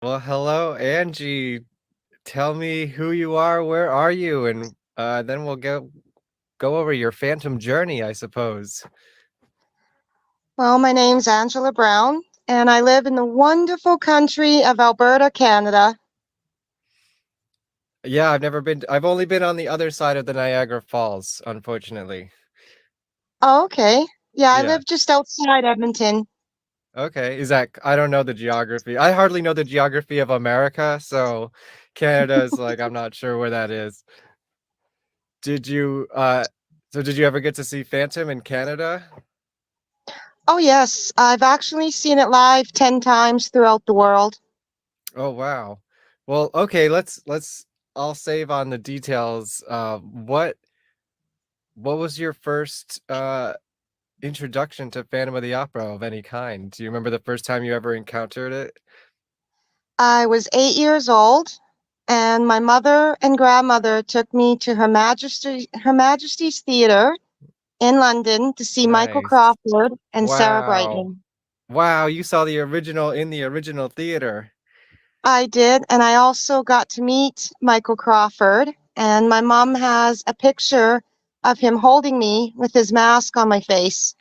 Well, hello, Angie. Tell me who you are, where are you, and then we'll go over your Phantom journey, I suppose. Well, my name's Angela Brown, and I live in the wonderful country of Alberta, Canada. Yeah, I've only been on the other side of the Niagara Falls, unfortunately. Oh, okay. Yeah, I Yeah. live just outside Edmonton. Okay. I don't know the geography. I hardly know the geography of America, so Canada is like, I'm not sure where that is. Did you, so did you ever get to see Phantom in Canada? Oh, yes, I've actually seen it live 10 times throughout the world. Oh wow. Well, okay, let's I'll save on the details. What was your first introduction to Phantom of the Opera of any kind? Do you remember the first time you ever encountered it? I was 8 years old, and my mother and grandmother took me to Her Majesty's Theatre in London to see Michael Nice. Crawford and Sarah Wow. Brightman. Wow, you saw the original in the original theater. I did, and I also got to meet Michael Crawford, and my mom has a picture of him holding me with his mask on my face.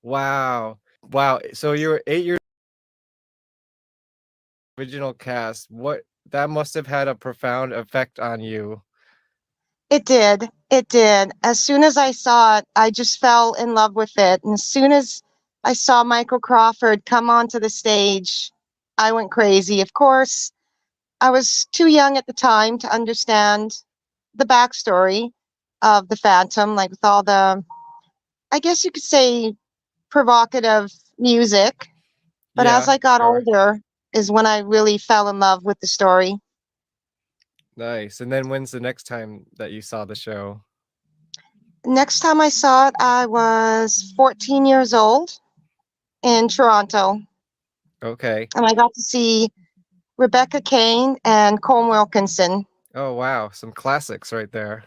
Wow. Wow. So you were 8 years original cast. What that must have had a profound effect on you. It did. It did. As soon as I saw it, I just fell in love with it. And as soon as I saw Michael Crawford come onto the stage, I went crazy. Of course, I was too young at the time to understand the backstory of the Phantom, like with all the, I guess you could say, provocative music. But as Yeah, I got sure. older is when I really fell in love with the story. Nice. And then when's the next time that you saw the show? Next time I saw it, I was 14 years old in Toronto, Okay. and I got to see Rebecca Kane and Colm Wilkinson. Oh wow, some classics right there.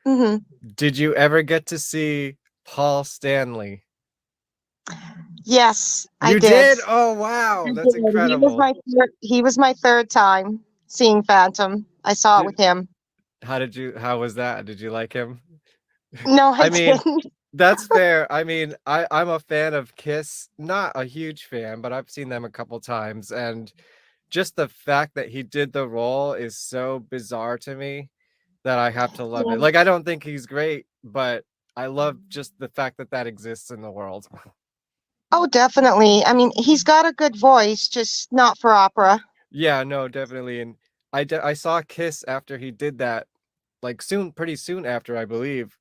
hmm Did you ever get to see Paul Stanley? Yes, I You did. did? Oh wow, I that's did. incredible. He was my third time seeing Phantom. I saw it Did with him. how was that? Did you like him? No, I I mean, didn't. that's fair. I mean, I'm a fan of Kiss, not a huge fan, but I've seen them a couple times, and just the fact that he did the role is so bizarre to me that I have to love it. Yeah. Like I don't think he's great, but I love just the fact that that exists in the world. Oh, definitely. I mean, he's got a good voice, just not for opera. Yeah, no, definitely. And I saw Kiss after he did that, like pretty soon after, I believe.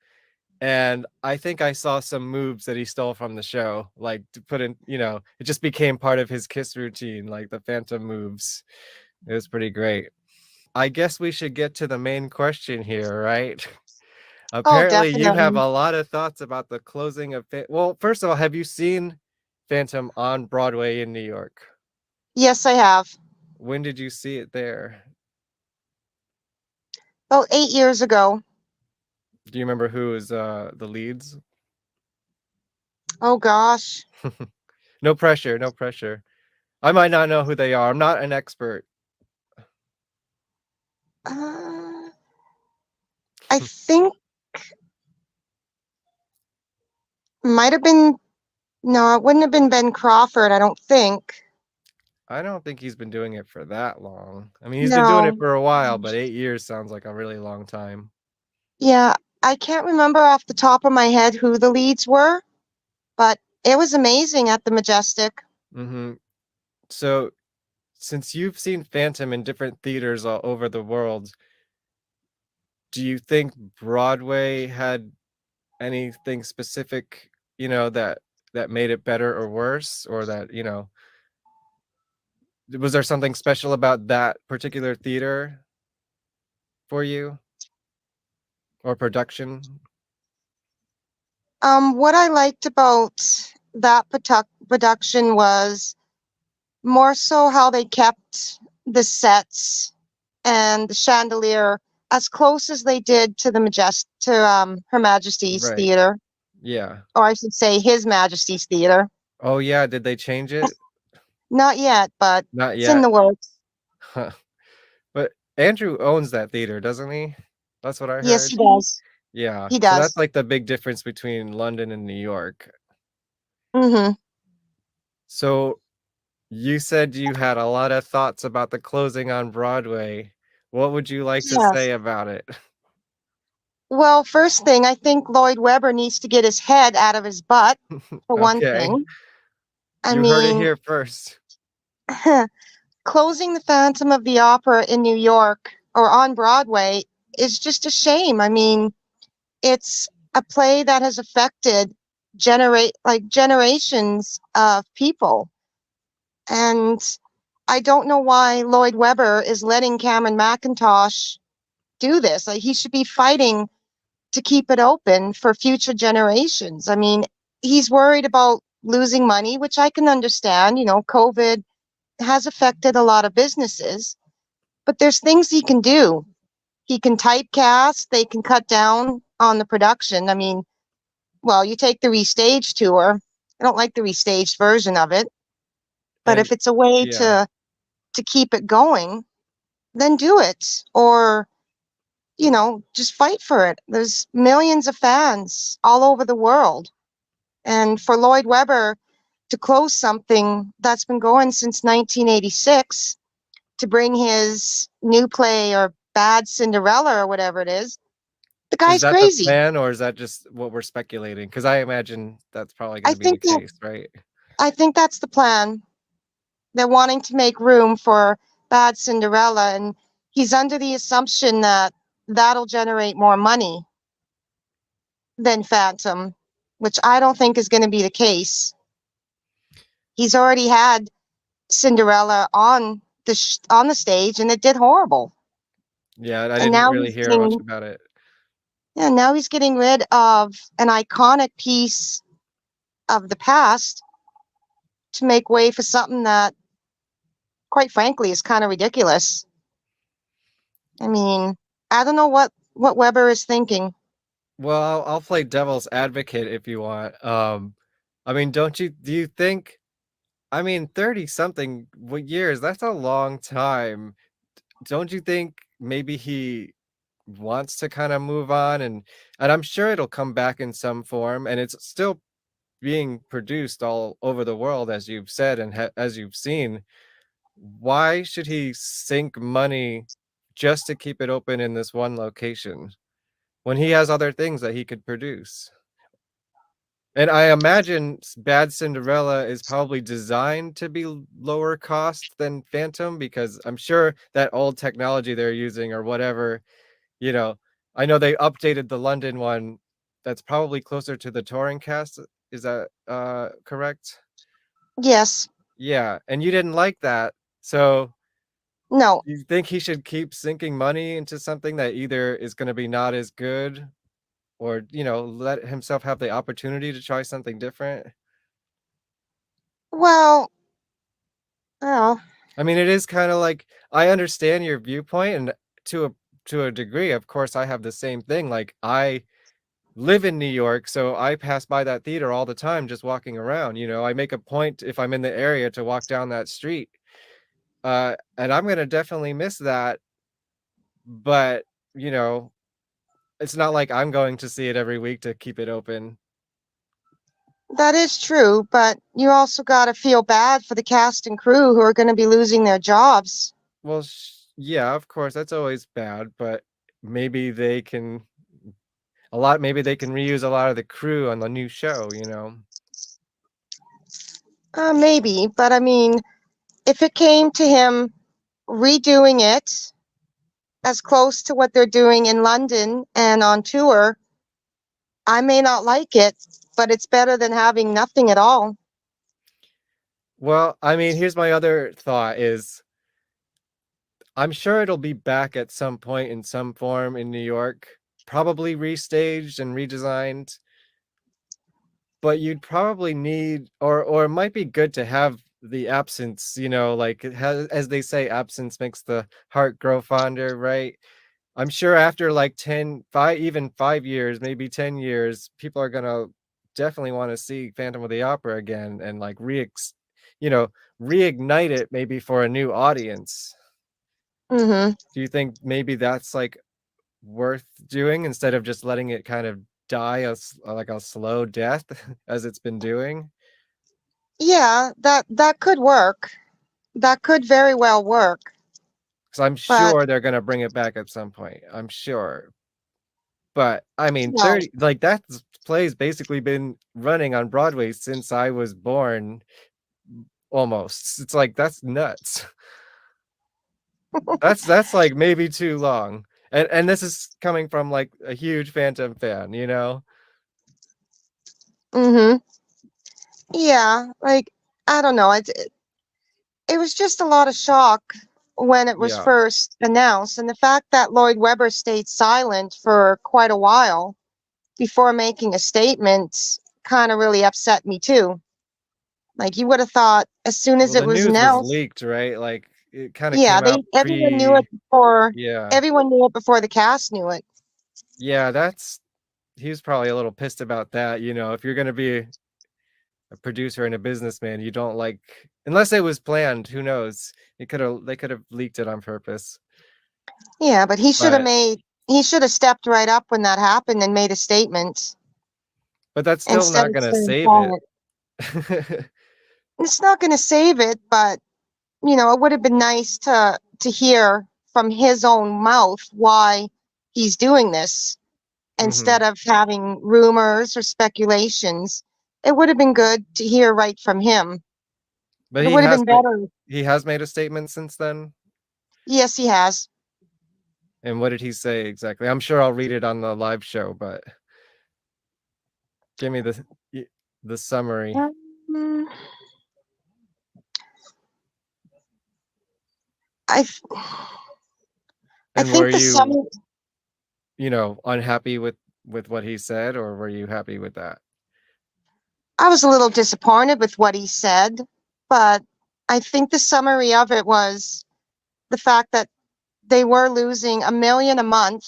And I think I saw some moves that he stole from the show, like to put in, it just became part of his Kiss routine, like the Phantom moves. It was pretty great. I guess we should get to the main question here, right? Oh, Apparently, you have definitely. a lot of thoughts about the closing of well, first of all, have you seen Phantom on Broadway in New York? Yes, I have. When did you see it there? About 8 years ago. Do you remember who is the leads? Oh gosh. No pressure, no pressure. I might not know who they are. I'm not an expert. Uh, I think might have been no, it wouldn't have been Ben Crawford, I don't think. I don't think he's been doing it for that long. I mean, he's been doing it No. for a while, but 8 years sounds like a really long time. Yeah, I can't remember off the top of my head who the leads were, but it was amazing at the Majestic. hmm So, since you've seen Phantom in different theaters all over the world, do you think Broadway had anything specific, that made it better or worse, or that, was there something special about that particular theater for you or production? What I liked about that production was more so how they kept the sets and the chandelier as close as they did to the Her Majesty's Right. Theater, Yeah. or I should say His Majesty's Theater. Oh yeah, did they change it? Not yet, but Not it's in yet. the works. Huh. But Andrew owns that theater, doesn't he? That's what I Yes, heard. he does. Yeah, He so that's, does. like, the big difference between London and New York. Mhm. So, you said you had a lot of thoughts about the closing on Broadway. What would you like to Yes. say about it? Well, first thing, I think Lloyd Webber needs to get his head out of his butt, for one Okay, thing. I you heard it mean, here first. closing the Phantom of the Opera in New York or on Broadway is just a shame. I mean, it's a play that has affected generations of people. And I don't know why Lloyd Webber is letting Cameron McIntosh do this. Like, he should be fighting to keep it open for future generations. I mean, he's worried about losing money, which I can understand. You know, COVID has affected a lot of businesses, but there's things he can do. He can typecast, they can cut down on the production. I mean, well, you take the restage tour. I don't like the restaged version of it, but And if it's a way yeah. to keep it going, then do it. Or, you know, just fight for it. There's millions of fans all over the world. And for Lloyd Webber to close something that's been going since 1986 to bring his new play or Bad Cinderella or whatever it is, the Is guy's that the crazy. plan, or is that just what we're speculating? Because I imagine that's probably I gonna be the think that case, right? I think that's the plan. They're wanting to make room for Bad Cinderella, and he's under the assumption that that'll generate more money than Phantom, which I don't think is going to be the case. He's already had Cinderella on on the stage, and it did horrible. Yeah, I And didn't now really he's hear much getting about it. yeah, now he's getting rid of an iconic piece of the past to make way for something that, quite frankly, is kind of ridiculous. I mean, I don't know what Weber is thinking. Well, I'll play devil's advocate if you want. I mean, don't you do you think I mean, 30 something years, that's a long time. Don't you think maybe he wants to kinda move on and I'm sure it'll come back in some form, and it's still being produced all over the world, as you've said and as you've seen. Why should he sink money just to keep it open in this one location when he has other things that he could produce? And I imagine Bad Cinderella is probably designed to be lower cost than Phantom because I'm sure that old technology they're using or whatever, you know, I know they updated the London one that's probably closer to the touring cast. Is that correct? Yes, Yeah, and you didn't like that. So no. you think he should keep sinking money into something that either is gonna be not as good or, let himself have the opportunity to try something different? Well, well, I mean, it is kinda like I understand your viewpoint, and to a to a degree, of course, I have the same thing, like, I live in New York, so I pass by that theater all the time just walking around, I make a point if I'm in the area to walk down that street, and I'm gonna definitely miss that, but, you know, it's not like I'm going to see it every week to keep it open. that is true, but you also got to feel bad for the cast and crew who are going to be losing their jobs. Well, yeah, of course, that's always bad, but maybe they can maybe they can reuse a lot of the crew on the new show, you know? Maybe, but I mean, if it came to him redoing it as close to what they're doing in London and on tour, I may not like it, but it's better than having nothing at all. Well, I mean, here's my other thought is I'm sure it'll be back at some point in some form in New York, probably restaged and redesigned, but you'd probably need or it might be good to have the absence, like it has, as they say, absence makes the heart grow fonder, right? I'm sure after like even 5 years, maybe 10 years, people are gonna definitely want to see Phantom of the Opera again and like you know, reignite it maybe for a new audience. Mhm. Do you think maybe that's like worth doing instead of just letting it kind of die like a slow death as it's been doing? Yeah, that could work. That could very well work. Because I'm But, sure they're gonna bring it back at some point. I'm sure. But I mean, you know, 30 like that play's basically been running on Broadway since I was born almost. It's like that's nuts. That's like maybe too long. And this is coming from like a huge Phantom fan, you know? mhm. Yeah, like I don't know. It was just a lot of shock when it was Yeah. first announced, and the fact that Lloyd Webber stayed silent for quite a while before making a statement kind of really upset me too. Like you would have thought as soon as Well, it the was news was announced, leaked, right? Like it kind of yeah, came they out everyone knew it before yeah. everyone knew it before the cast knew it. Yeah, that's he was probably a little pissed about that, you know, if you're gonna be a producer and a businessman, you don't like unless it was planned, who knows? They could have leaked it on purpose. Yeah, but But he should have stepped right up when that happened and made a statement that's still instead not of gonna staying save it. quiet. It's not going to save it, but you know, it would have been nice to hear from his own mouth why he's doing this Mhm. instead of having rumors or speculations. It would have been good to hear right from him. But It would have been better. he has made a statement since then? Yes, he has. And what did he say exactly? I'm sure I'll read it on the live show, but give me the summary. Um, I I And were think the you, summit. you know, unhappy with what he said, or were you happy with that? I was a little disappointed with what he said, but I think the summary of it was the fact that they were losing 1 million a month.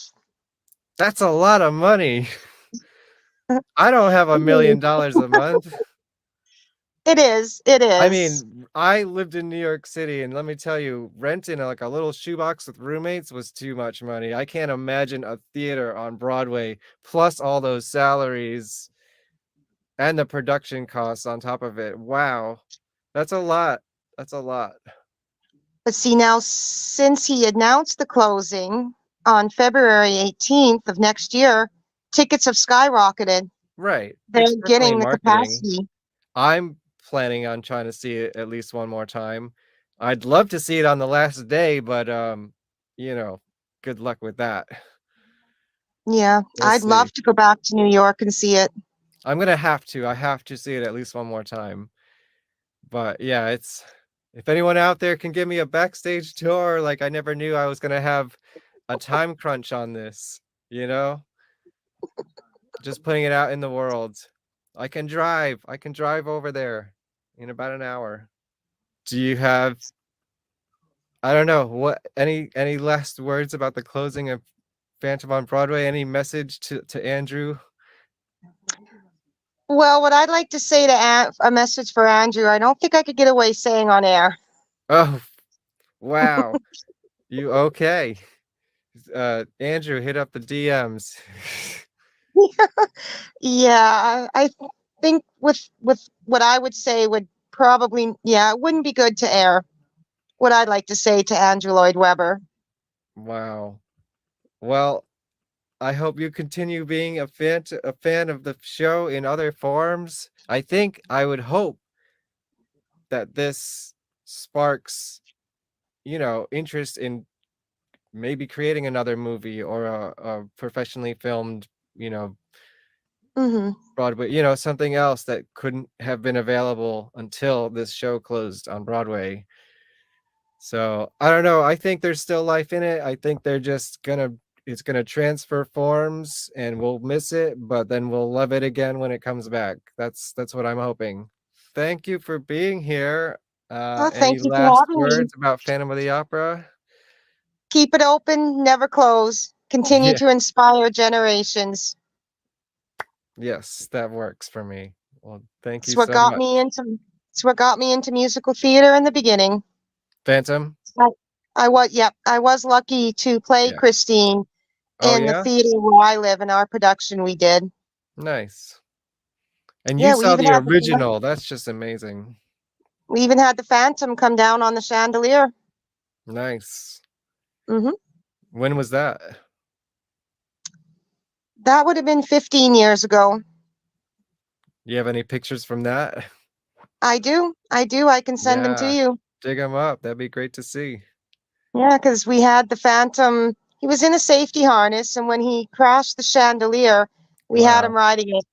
That's a lot of money. I don't have $1 million a month. It is. It I is. mean, I lived in New York City, and let me tell you, renting like a little shoebox with roommates was too much money. I can't imagine a theater on Broadway plus all those salaries and the production costs on top of it. Wow. That's a lot. That's a lot. But see now, since he announced the closing on February 18th of next year, tickets have skyrocketed. Right. It's They're definitely getting the marketing. capacity. I'm planning on trying to see it at least one more time. I'd love to see it on the last day, but you know, good luck with that. Yeah, We'll I'd see. love to go back to New York and see it. I'm gonna have to. I have to see it at least one more time. But yeah, it's if anyone out there can give me a backstage tour, like I never knew I was gonna have a time crunch on this, you know? Just putting it out in the world. I can drive. I can drive over there in about an hour. Do you have I don't know, what any last words about the closing of Phantom on Broadway? Any message to Andrew? Well, what I'd like to say to a message for Andrew, I don't think I could get away saying on air. Oh, wow. You okay? Andrew, hit up the DMs. Yeah, I think with what I would say would probably, yeah, it wouldn't be good to air. What I'd like to say to Andrew Lloyd Webber. Wow. Well, I hope you continue being a fan of the show in other forms. I think I would hope that this sparks, you know, interest in maybe creating another movie or a professionally filmed, you know, Hmm. Broadway, you know, something else that couldn't have been available until this show closed on Broadway. So I don't know. I think there's still life in it. I think they're just gonna it's gonna transfer forms and we'll miss it, but then we'll love it again when it comes back. That's what I'm hoping. Thank you for being here. Well, Any thank you for last having me. words about Phantom of the Opera? Keep it open, never close. Continue Yeah. to inspire generations. Yes, that works for me. Well, thank It's you what so got much. me into it's what got me into musical theater in the beginning. Phantom? Yep, I was lucky to play Yeah. Christine Oh, in the yeah? theater where I live in our production we did. Nice. And you Yeah, we saw even the had original. That's just amazing. the Phantom come down on the chandelier. Nice. Hmm. When was that? That would have been 15 years ago. You have any pictures from that? I do. I do. I can send them to Yeah. you. Dig them up. That'd be great to see. Yeah, because we had the Phantom. He was in a safety harness, and when he crashed the chandelier, we had him Wow. riding it,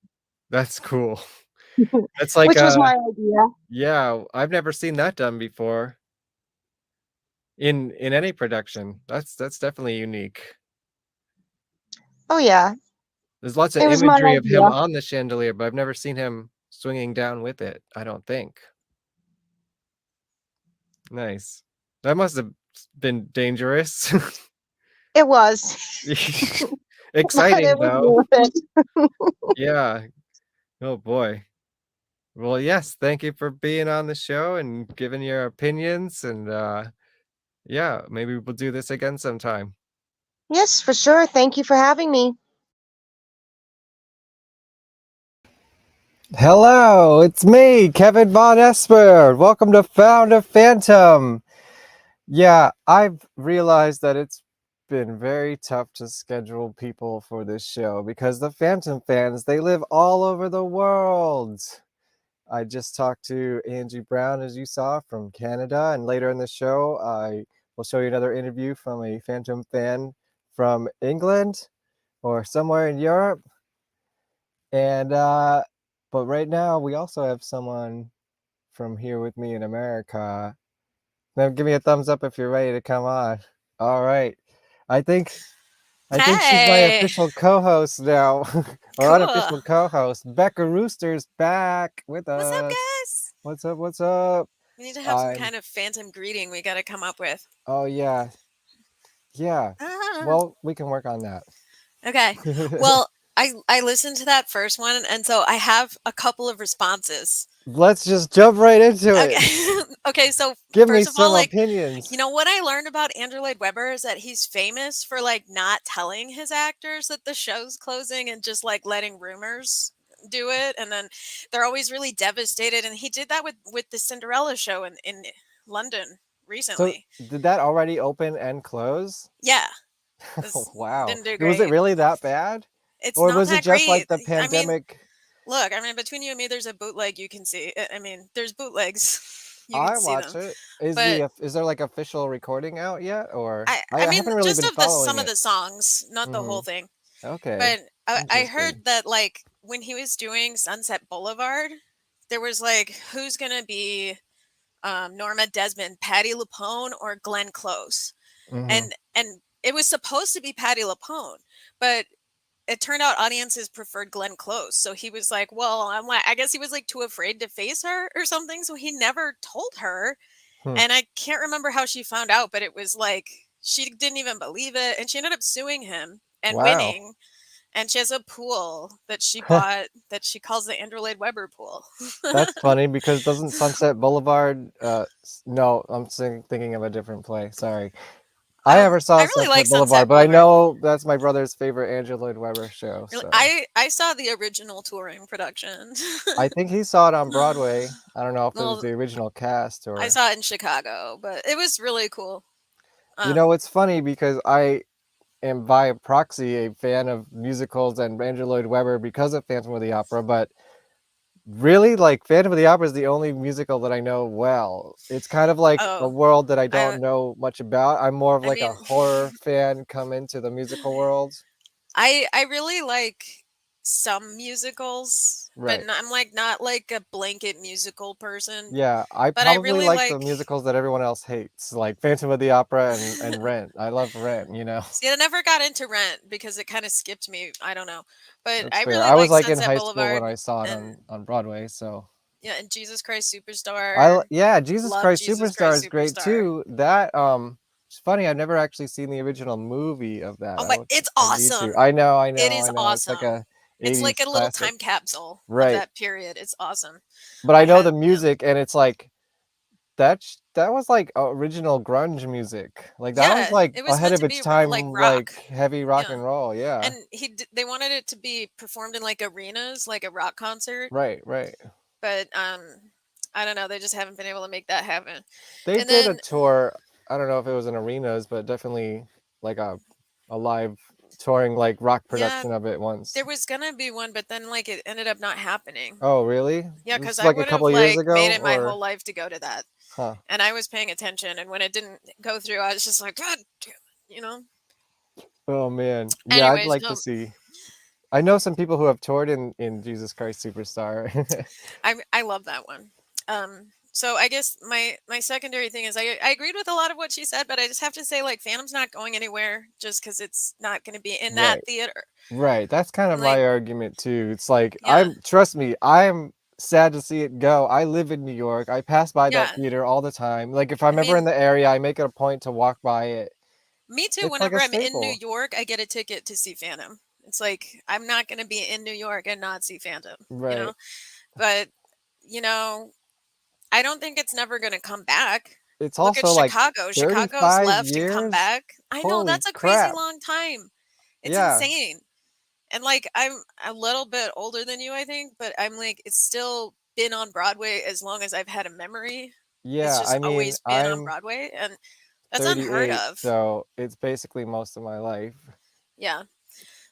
That's cool. That's like which was my idea. yeah, I've never seen that done before in any production. That's definitely unique. Oh yeah, There's lots of it was my imagery of him idea. on the chandelier, but I've never seen him swinging down with it, I don't think. Nice. That must have been dangerous. It was, but Exciting it was though. worth it. Yeah. Oh boy. Well, yes, thank you for being on the show and giving your opinions and yeah, maybe we'll do this again sometime. Yes, for sure. Thank you for having me. Hello, it's me, Kevin Vonesper. Welcome to Found a Phantom. Yeah, I've realized that it's been very tough to schedule people for this show because the Phantom fans, they live all over the world. I just talked to Angie Brown, as you saw, from Canada, and later in the show, I will show you another interview from a Phantom fan from England or somewhere in Europe. And but right now, we also have someone from here with me in America. Now, give me a thumbs up if you're ready to come on. All right. I think I think she's my Hey, official co-host now, or cool. unofficial co-host. Becca Rooster's back with What's up, us. guys? What's up? What's up? We need to have some I'm kind of phantom greeting we got to come up with. oh yeah. Yeah. Ah, Well, we can work on that. okay. Well, I listened to that first one, and so I have a couple of responses. Let's just jump right into it. Okay. Okay, so Give me first of all, some like, opinions. what I learned about Andrew Lloyd Webber is that he's famous for like not telling his actors that the show's closing and just like letting rumors do it, and then they're always really devastated. And he did that with the Cinderella show in London So, recently. did that already open and close? Yeah, this Wow. didn't do Was it great. really that bad? It's Or not was it that just like great. the I mean, pandemic? look, I mean, between you and me, there's a bootleg you can see. I mean, there's bootlegs. You can I see watch them. it. But Is there like official recording out yet? Or I I mean, haven't really just been of the following some of it. the songs, not the Mm-hmm. whole thing. Okay. But I Interesting. heard that like when he was doing Sunset Boulevard, there was like who's gonna be Norma Desmond, Patti LuPone, or Glenn Close, Mm-hmm. and it was supposed to be Patti LuPone, but it turned out audiences preferred Glenn Close. So he was like, well, I'm like, I guess he was like too afraid to face her or something. So he never told her. Hmm. And I can't remember how she found out, but it was like she didn't even believe it. And she ended up suing him and Wow. winning. And she has a pool that she bought that she calls the Andrew Lloyd Webber pool. That's funny because doesn't Sunset Boulevard no, I'm thinking of a different play. Sorry. I never I saw really like Sunset Boulevard, Sunset but I Boulevard. know that's my brother's favorite Andrew Lloyd Webber show, Really, so I saw the original touring production. I think he saw it on Broadway. I don't know if it was Well, the original cast I or saw it in Chicago, but it was really cool. you know, Um, it's funny because I am by proxy a fan of musicals and Andrew Lloyd Webber because of Phantom of the Opera, but really, like, Phantom of the Opera is the only musical that I know well. It's kind of like a oh, world that I I don't know much about. I'm more of I like a mean, horror fan come into the musical world. I really like some musicals, but Right. I'm like not like a blanket musical person. Yeah, I But I probably really like the like. musicals that everyone else hates, like Phantom of the Opera and Rent. I love Rent, you know. See, I never got into Rent because it kind of skipped me. I don't know, but That's I fair. really I was like like in Sunset high school when Boulevard I saw it and on Broadway, so yeah, and Jesus Christ Superstar. yeah, Jesus Love Christ Jesus Superstar Christ is great Superstar. too. That it's funny, I've never actually seen the original movie of that. Oh my, it's I need to. awesome. I know, I It know, is I know. It's like awesome. a It's like 80s a little classic. time capsule of Right. that period. It's awesome. But I I know had the yeah. music and it's like that's that was like original grunge music. Like that was Yeah, like it was ahead meant of to its be like time, rock. like heavy rock Yeah. and roll. Yeah. And they wanted it to be performed in like arenas, like a rock concert, Right, right. but I don't know, they just haven't been able to make that happen. They And did a then tour. I don't know if it was in arenas, but definitely like a live touring like rock yeah, production of it once. there was gonna be one, but then like it ended up not happening. Oh, really? Yeah, This because is I like a would have couple years like made ago, it my or whole life to go to that. huh? And I was paying attention, and when it didn't go through, I was just like, God damn it, you know? Oh man, yeah, I'd Anyways, like to see. I know some people who have toured in Jesus Christ Superstar. I love that one. So I guess my secondary thing is I agreed with a lot of what she said, but I just have to say like Phantom's not going anywhere just because it's not going to be in that Right. theater. Right, that's kind of And like, my argument too. It's like yeah, trust me, I'm sad to see it go. I live in New York. I pass by that yeah. theater all the time. Like if I I'm ever in mean, the area, I make it a point to walk by it. me too. It's like Whenever a I'm in New staple. York, I get a ticket to see Phantom. It's like I'm not going to be in New York and not see Phantom, you know. Right. But you know, I don't think it's never going to come back. It's Look at also like Chicago. Chicago's 35 left and come years. back. I know Holy that's a crazy crap. long time. It's Yeah. insane. And like I'm a little bit older than you, I think, but I'm like it's still been on Broadway as long as I've had a memory. It's Yeah, just I mean, always been on I'm Broadway, and that's unheard 38, of. so it's basically most of my life. Yeah.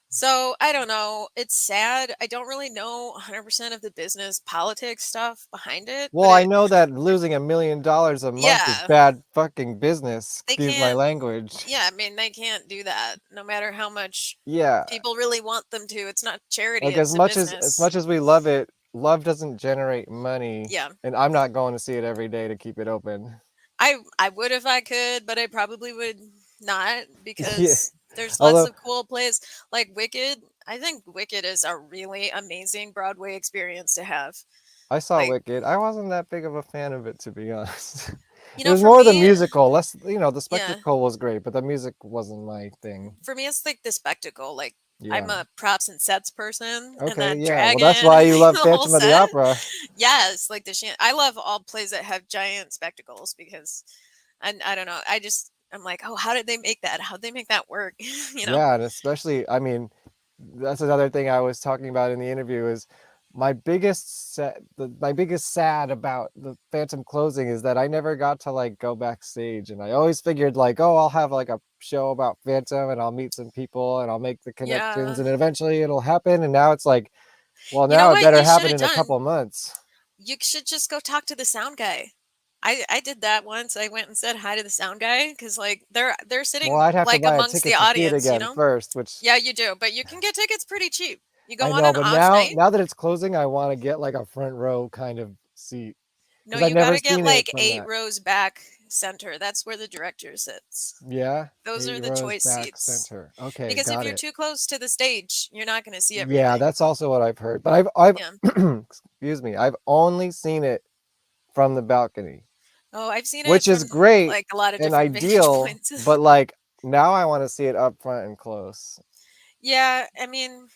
So I don't know. It's sad. I don't really know 100% of the business politics stuff behind it, Well, but I know that losing $1 million a month is yeah, bad fucking business. they Excuse my can't. language. Yeah, I mean they can't do that. No matter how much Yeah, people really want them to. It's not charity. like It's a as business. much as we love it, love doesn't generate money, Yeah. and I'm not going to see it every day to keep it open. I would if I could, but I probably would not Yeah. because there's lots Although of cool plays like Wicked. I think Wicked is a really amazing Broadway experience to have. I saw Like, Wicked, I wasn't that big of a fan of it, to be honest. you It know, was for more the me, musical, less, the yeah, spectacle was great, but the music wasn't my thing. for me it's like the spectacle. Like I'm Yeah. a props and sets person, and Okay, that yeah. Well, dragon that's and why you love the whole Phantom of the set. Opera. Yes, like I love all plays that have giant spectacles because I don't know. I'm like, oh, how did they make that? How'd they make that work? you know? Yeah, and especially, I mean, that's another thing I was talking about in the interview is my biggest sad about the Phantom closing is that I never got to like go backstage, and I always figured like, oh, I'll have like a show about Phantom and I'll meet some people and I'll make the connections Yeah. and eventually it'll happen. And now it's like, well, You know now it what better you should happen have in a done? couple months. You should just go talk to the sound guy. I did that once. I went and said hi to the sound guy because like they're Well, sitting I'd have to like buy a amongst the ticket to see it audience, you again know? first, which Yeah, you do, but you can get tickets pretty cheap. You I go on know, an but off night. now that it's closing, I want to get like a front row kind of seat No, because I've you never gotta get seen it like from 8 that. rows back center. That's where the director sits. Yeah, Those are 8 the rows choice back seats. center. Okay, Because if got you're it. too close to the stage, you're not gonna see Yeah, everything. that's also what I've heard. But I've Yeah. excuse me, I've only seen it from the balcony, Oh, I've seen it which is from great like a lot of and different vantage ideal, points. but like now I want to see it up front and close. Yeah, I mean,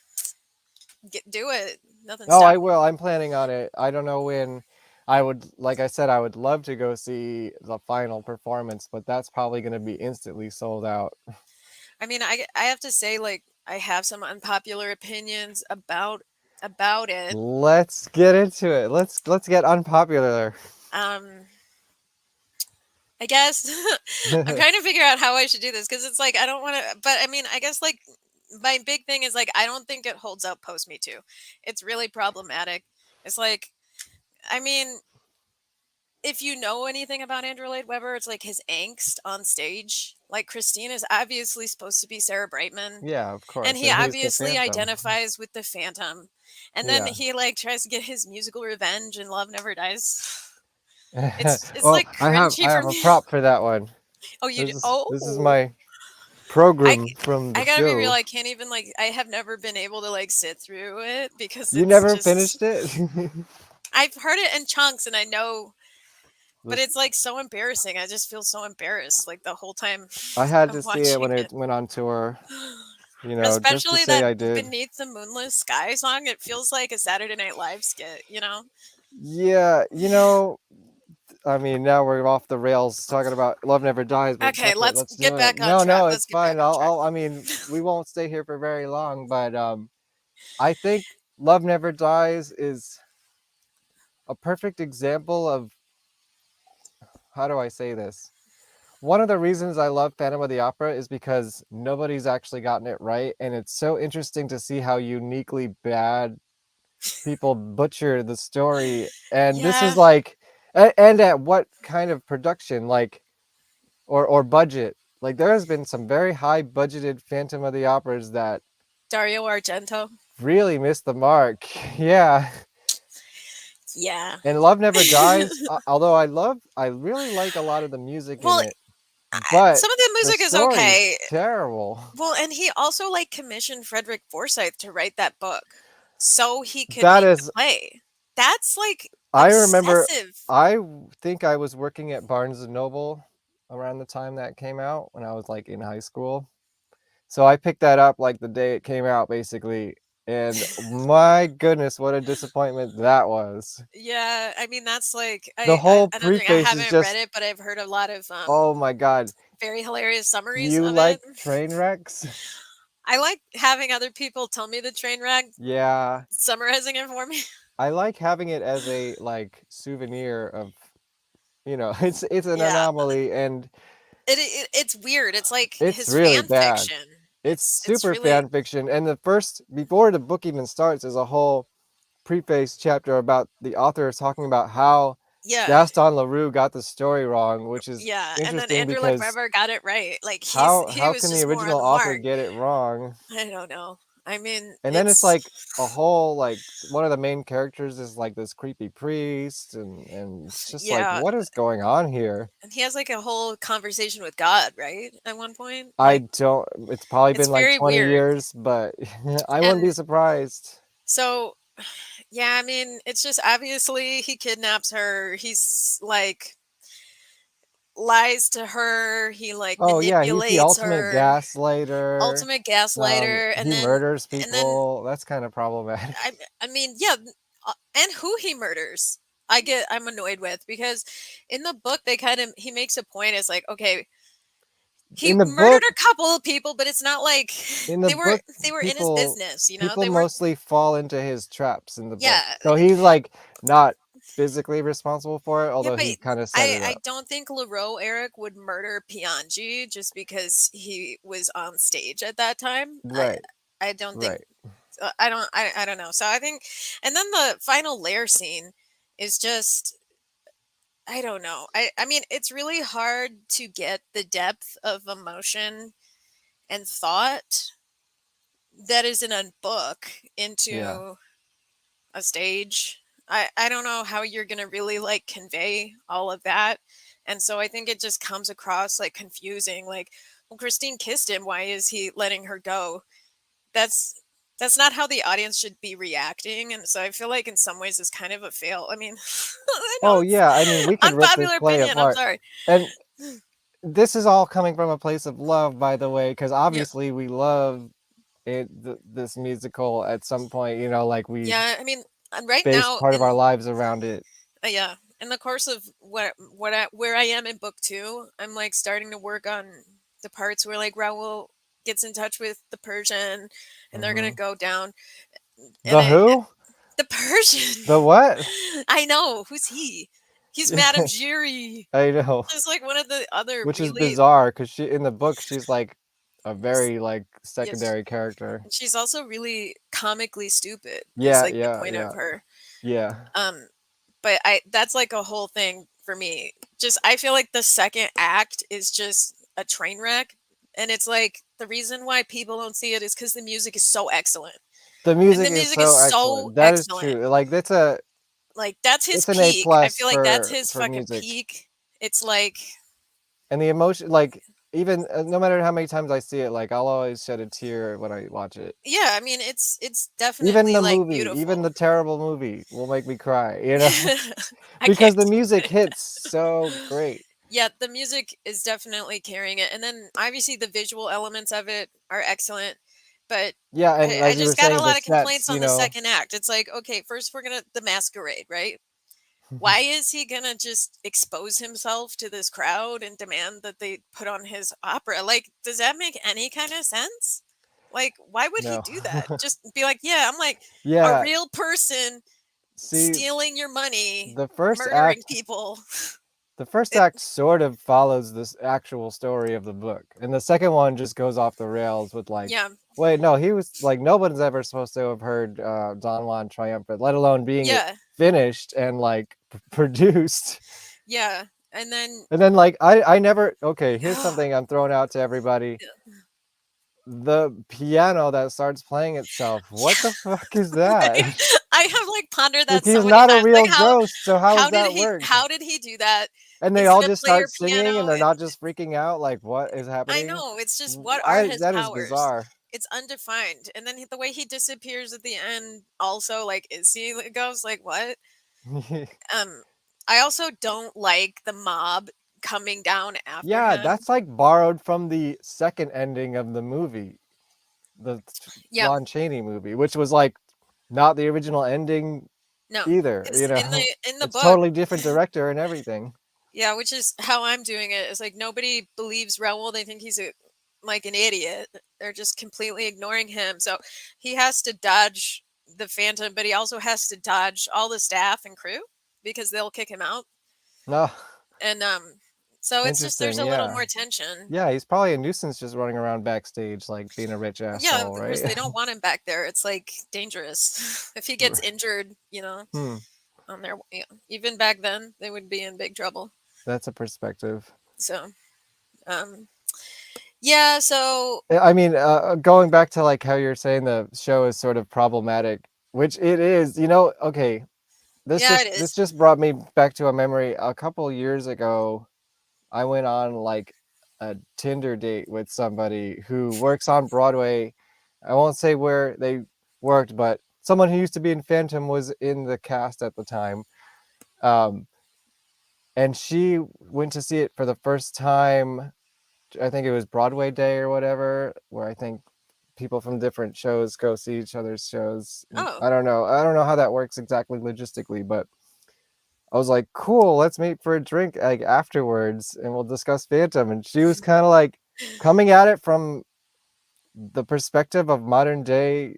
do it. Nothing's Oh, I stopping will. I'm planning on it. I don't know when. Like I said, I would love to go see the final performance, but that's probably going to be instantly sold out. I mean, I have to say, like, I have some unpopular opinions about it. Let's get into it. Let's get unpopular. Um, I guess I'm trying to figure out how I should do this because it's like I don't want to, but I mean, I guess like my big thing is like I don't think it holds up post Me Too. It's really problematic. It's like, I mean, if you know anything about Andrew Lloyd Webber, it's like his angst on stage. Like Christine is obviously supposed to be Sarah Brightman, Yeah, of and course. he And he's the obviously Phantom. identifies with the Phantom. And then Yeah. he like tries to get his musical revenge in Love Never Dies. It's Well, like I cringy for have a me. prop for that one. Oh, you do? This is Oh, my I program from the I gotta be real. show. I can't even like. I have never been able to like sit through it because You it's never just. finished it? I've heard it in chunks, and I know, but This it's like so embarrassing. I just feel so embarrassed like the whole time I had I'm to see it watching when it it. went on tour, just to Especially say that I did. Beneath the Moonless Sky song. It feels like a Saturday Night Live skit, you know? Yeah, I mean, now we're off the rails talking about Love Never Dies, but Okay, fuck it, let's let's get do it. back on No, track. no, Let's it's get back fine. on track. I mean, we won't stay here for very long, but I think Love Never Dies is a perfect example of, how do I say this? One of the reasons I love Phantom of the Opera is because nobody's actually gotten it right, and it's so interesting to see how uniquely bad people butcher the story. And this is Yeah, like, and at what kind of production, like, or budget. Like, there has been some very high budgeted Phantom of the Operas that Dario Argento. really missed the mark. Yeah. Yeah. And Love Never Dies, although I really like a lot of the music in Well, it, but some of the the music is story is okay. terrible. Well, and he also like commissioned Frederick Forsyth to write that book so he could That make the is, play. That's like I remember, obsessive. think I was working at Barnes and Noble around the time that came out when I was like in high school. So I picked that up like the day it came out, basically. And my goodness, what a disappointment that was. Yeah, I mean that's like The I whole another thing. I preface is haven't read just, it, but I've heard a lot of oh my God. very hilarious Do summaries you of it. like train wrecks? I like having other people tell me the train wreck, Yeah. summarizing it for me. I like having it as a like souvenir of, it's an Yeah, anomaly, and it's weird. It's like it's his really fan bad. fiction. It's It's super really fan fiction. And the first, before the book even starts, is a whole preface chapter about the author talking about how yeah. Gaston Leroux got the story wrong, which is Yeah, and then interesting Andrew Lloyd because Webber got it right. Like he how was can the just more original on the author mark. get it wrong? I don't know. I mean, And then it's it's like a whole, like, one of the main characters is like this creepy priest, and it's just like, yeah, what is going on here? and he has like a whole conversation with God, right? At one point, I like don't, it's probably it's been like very 20 weird. years, but I wouldn't And be surprised. so, yeah, I mean, it's just obviously he kidnaps her. He's like lies to her. He like Oh yeah, he's the manipulates ultimate her. gaslighter. Ultimate gaslighter, He murders and then people. That's kind of problematic. I mean, yeah, and who he murders, I'm annoyed with because in the book they kind of he makes a point. It's like okay, he In the murdered book, a couple of people, but it's not like in the book, they were in his people business. You know, people they weren't. mostly fall into his traps in the book. Yeah, So he's like not physically responsible for it, yeah, although but he kind of set it I up. don't think Leroux Eric would murder Piangi just because he was on stage at that time. Right, I don't think right. I don't know. So I think, and then the final lair scene is just I don't know. I mean, it's really hard to get the depth of emotion and thought that is in a book Yeah. into a stage. I don't know how you're going to really like convey all of that. And so I think it just comes across like confusing like well Christine kissed him, why is he letting her go? That's that's not how the audience should be reacting, and so I feel like in some ways it's kind of a fail. I mean, I know Oh it's yeah, I mean, we could rip this unpopular play opinion, I'm apart. sorry. And this is all coming from a place of love, by the way, because Yeah. obviously we love this musical at some point, like we Yeah, I mean, and right based now part of in our lives around it. yeah, in the course of where I am in book 2, I'm like starting to work on the parts where like Raoul gets in touch with the Persian and they're going Hmm. to go down and The who? the Persian. The what? I know, who's he? He's Madame Giry. I know. Just like one of the other Which is really bizarre because she in the book she's like a very like yes, secondary character. she's also really comically stupid. Is Yeah, like the yeah, point of yeah, her. yeah. But I that's like a whole thing for me. Just I feel like the second act is just a train wreck, and it's like the reason why people don't see it is because the music is so excellent. The And the music is music is so so excellent. That is excellent. true. Like Like that's his it's an A peak. I plus feel like that's for his for fucking music. peak. It's like And the emotion, like, even no matter how many times I see it, like, I'll always shed a tear when I watch it. yeah, I mean it's Even definitely the like movie, even beautiful. the terrible movie will make me cry, I because can't the stand music it. hits so great. Yeah, the music is definitely carrying it. And then obviously the visual elements of it are excellent. But Yeah, and I as you were just got a saying, the lot of sets, complaints on the second act. It's like, okay, first we're gonna the masquerade, right? Why is he gonna just expose himself to this crowd and demand that they put on his opera? Like, does that make any kind of sense? Like, why would he No. do that? Just be like, yeah, I'm like a Yeah, real person see, stealing your money, the first murdering act people. the first It, act sort of follows this actual story of the book. And the second one just goes off the rails with like, yeah, wait, no, he was like nobody's ever supposed to have heard Don Juan triumphant, let alone being it yeah, finished and like produced. yeah. And then, And then like I never okay, here's something I'm throwing out to everybody. The piano that starts playing itself. What the fuck is that? I have like pondered Like that so he's many not a times. Like real ghost, so how does that work? how did he do that? And they Is all it a just player start singing and piano? they're not just freaking out like what is I happening? know, it's just what are his That is powers? bizarre. It's undefined. And then the way he disappears at the end also, like, is he a ghost? Like, what? Um, I also don't like the mob coming down after Yeah, him. that's like borrowed from the second ending of the movie, the Yeah, Lon Chaney movie, which was like not the original ending no, either, because in the It's book, totally different director and everything. yeah, which is how I'm doing it. It's like nobody believes Raoul. They think he's like an idiot. They're just completely ignoring him. So he has to dodge the Phantom, but he also has to dodge all the staff and crew because they'll kick him out. No, And so it's just there's interesting, a little yeah. more tension. Yeah, he's probably a nuisance just running around backstage like being a rich Yeah, asshole, of course right? they don't want him back there. It's like dangerous. If he gets injured, Hmm, on their even back then they would be in big trouble. that's a perspective. So, um yeah, so I mean, going back to like how you're saying the show is sort of problematic, which it is, okay, yeah, it this is. just brought me back to a memory. A couple years ago, I went on like a Tinder date with somebody who works on Broadway. I won't say where they worked, but someone who used to be in Phantom was in the cast at the time. Um, and she went to see it for the first time. I think it was Broadway Day or whatever, where I think people from different shows go see each other's shows. Oh. I don't know. I don't know how that works exactly logistically, but I was like, cool, let's meet for a drink like afterwards and we'll discuss Phantom. And she was kind of like coming at it from the perspective of modern day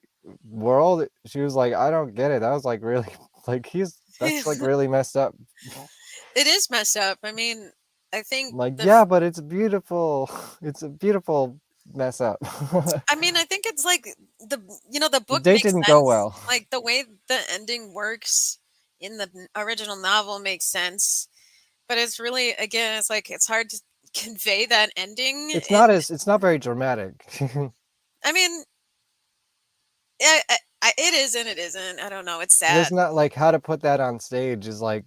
world. She was like, I don't get it. That was like really like that's like really messed up. It is messed up. I mean, I think I'm like, yeah, but it's beautiful. It's a beautiful mess up. I think it's like the The book date makes didn't go sense. well. Like the way the ending works in the original novel makes sense, but it's really again, it's like it's hard to convey that ending. It's not very dramatic. I mean, it is and it isn't. I don't know. It's There's sad. not like how to put that on stage is like,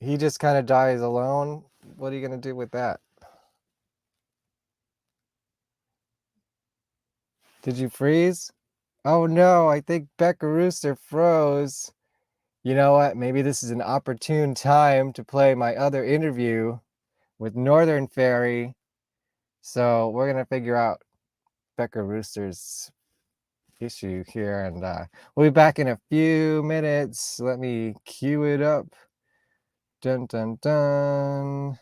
he just kind of dies alone. What are you going to do with that? Did you freeze? Oh no, I think Becca Rooster froze. You know what? Maybe this is an opportune time to play my other interview with Northern Fairy. So we're going to figure out Becca Rooster's issue here, and we'll be back in a few minutes. Let me cue it up. Dun dun dun.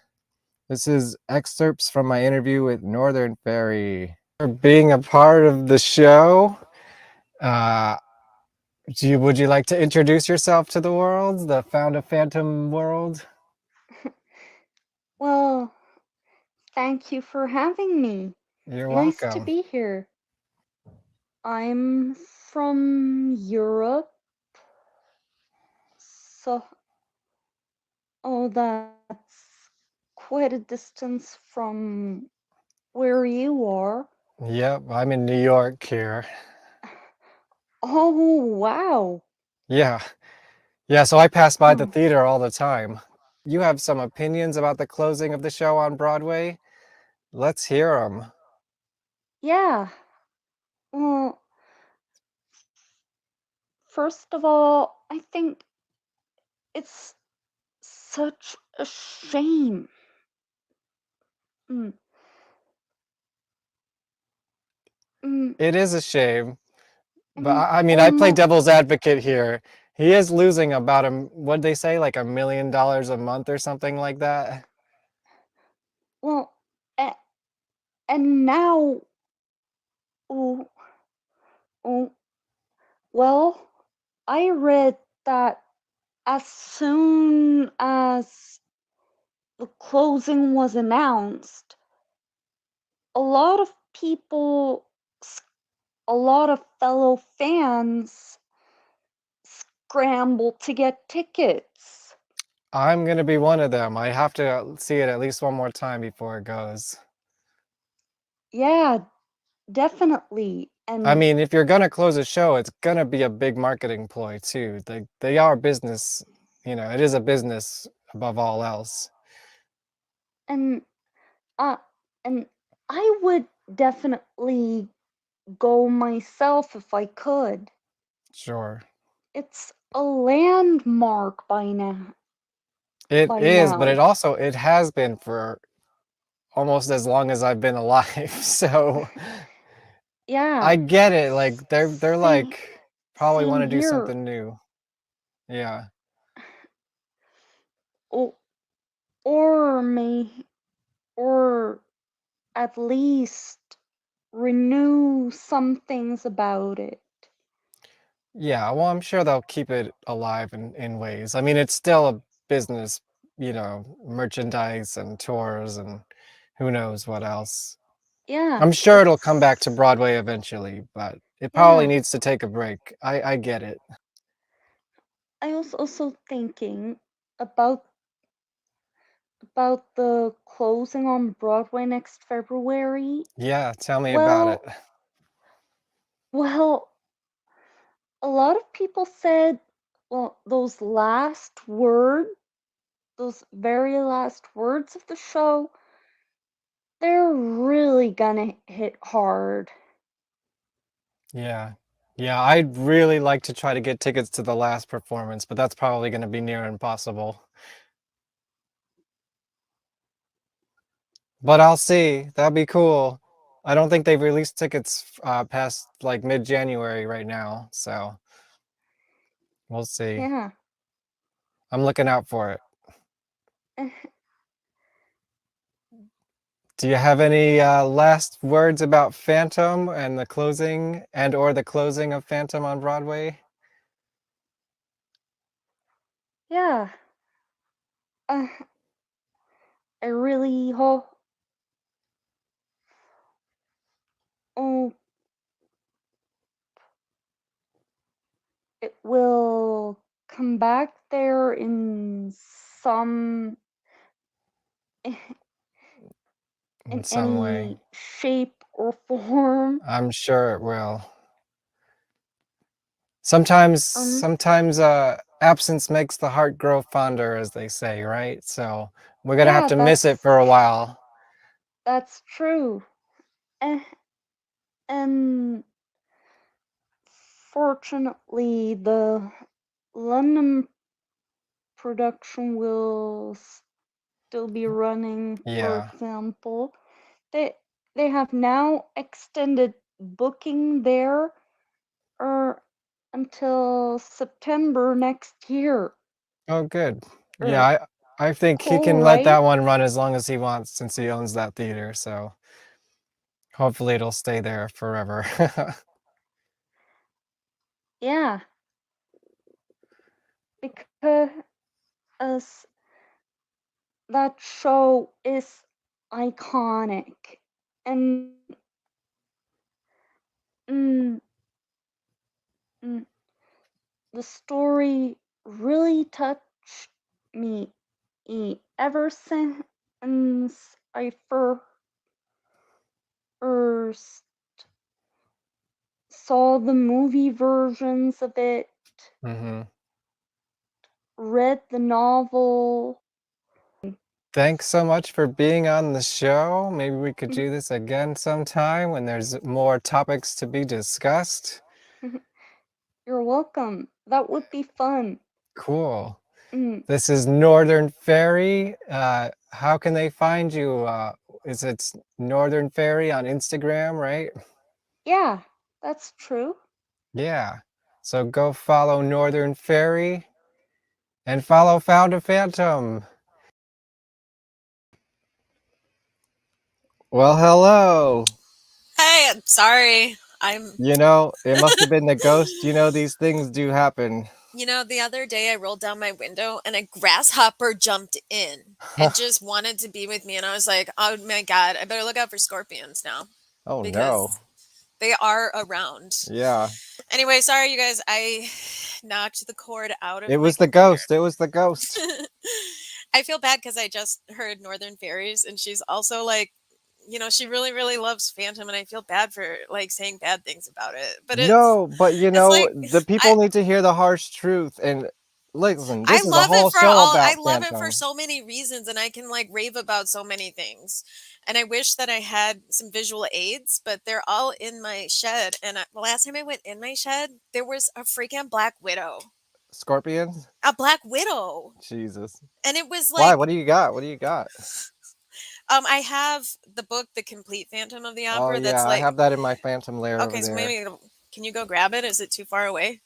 This is excerpts from my interview with Northern Fairy. For being a part of the show. Uh, would you like to introduce yourself to the world, the Found a Phantom world? Well, thank you for having me. You're Nice to welcome. be here. I'm from Europe, so that's quite a distance from where you are. Yep, I'm in New York here. Oh, wow. Yeah, yeah, so I pass by the Oh, theater all the time. You have some opinions about the closing of the show on Broadway? Let's hear them. yeah. Well, first of all, I think it's such a shame. Mm, mm, It is a shame, but and I mean, I on play the devil's advocate here. He is losing about what'd they say, like $1 million a month or something like that? Well, a- and now, oh, oh, well, I read that as soon as the closing was announced, a lot of people, a lot of fellow fans scrambled to get tickets. I'm gonna be one of them. I have to see it at least one more time before it goes. Yeah, definitely. I And mean, if you're gonna close a show, it's gonna be a big marketing ploy too. They are business, it is a business above all else. and uh and I would definitely go myself if I could. Sure. It's a landmark by now. It By is, but now. it has been for almost as long as I've been alive. So Yeah. I get it. Like they're Same, like probably want same to do here. something new. Yeah. Or, or may or at least renew some things about it. Yeah, well, I'm sure they'll keep it alive in ways. I mean, it's still a business, merchandise and tours and who knows what else. Yeah, I'm sure it'll come back to it's Broadway eventually, but it probably yeah. needs to take a break. I get it. I was also thinking about the closing on Broadway next February. Yeah, tell me about it. Well, well, a lot of people said, well, those very last words of the show, they're really gonna hit hard. Yeah. Yeah, I'd really like to try to get tickets to the last performance, but that's probably going to be near impossible. But I'll see. That'd be cool. I don't think they've released tickets past like mid-January right now, so we'll see. Yeah. I'm looking out for it. Do you have any last words about Phantom and the closing or the closing of Phantom on Broadway? Yeah. Uh, I really hope oh, it will come back there in some In in some way. any shape or form. I'm sure it will. Sometimes Um, sometimes absence makes the heart grow fonder, as they say, right? So we're gonna have yeah, to miss it for a while. that's true. And, and fortunately, the London production will still be running. For Yeah. example, they they have now extended booking there or until September next year. Oh, good. Yeah, Or I think he cool, can let right? that one run as long as he wants since he owns that theater. So hopefully it'll stay there forever. Yeah, because that show is iconic and mm, mm, the story really touched me ever since I first saw the movie versions of it, hmm read the novel. Thanks so much for being on the show. Maybe we could do this again sometime when there's more topics to be discussed. You're welcome. That would be fun. Cool. Mm, This is Northern Fairy. How can they find you? Is it Northern Fairy on Instagram, right? yeah, that's true. Yeah. So go follow Northern Fairy and follow Found a Phantom. Well, hello. Hey, I'm sorry. I'm, You know, it must have been the ghost. You know, these things do happen. the other day I rolled down my window and a grasshopper jumped in and just wanted to be with me. And I was like, oh my God, I better look out for scorpions now Oh no. because they are around. Yeah. Anyway, sorry, you guys. I knocked the cord out of It my was the computer. ghost. It was the ghost. I feel bad because I just heard Northern Fairies, and she's also like, she really, really loves Phantom, and I feel bad for like saying bad things about it. But No, but you it's know, like the I people need to hear the harsh truth. And listen, I this is a love it whole for show all I about love it for Phantom. so many reasons, and I can like rave about so many things. And I wish that I had some visual aids, but they're all in my shed. And the last time I went in my shed, there was a freaking black widow. Scorpions? A black widow. Jesus. And it was Why? like, What do you got? What do you got? I have the book, The Complete Phantom of the Oh Opera. That's yeah, I like, have that in my Phantom lair over okay, so there. maybe can you go grab it? Is it too far away?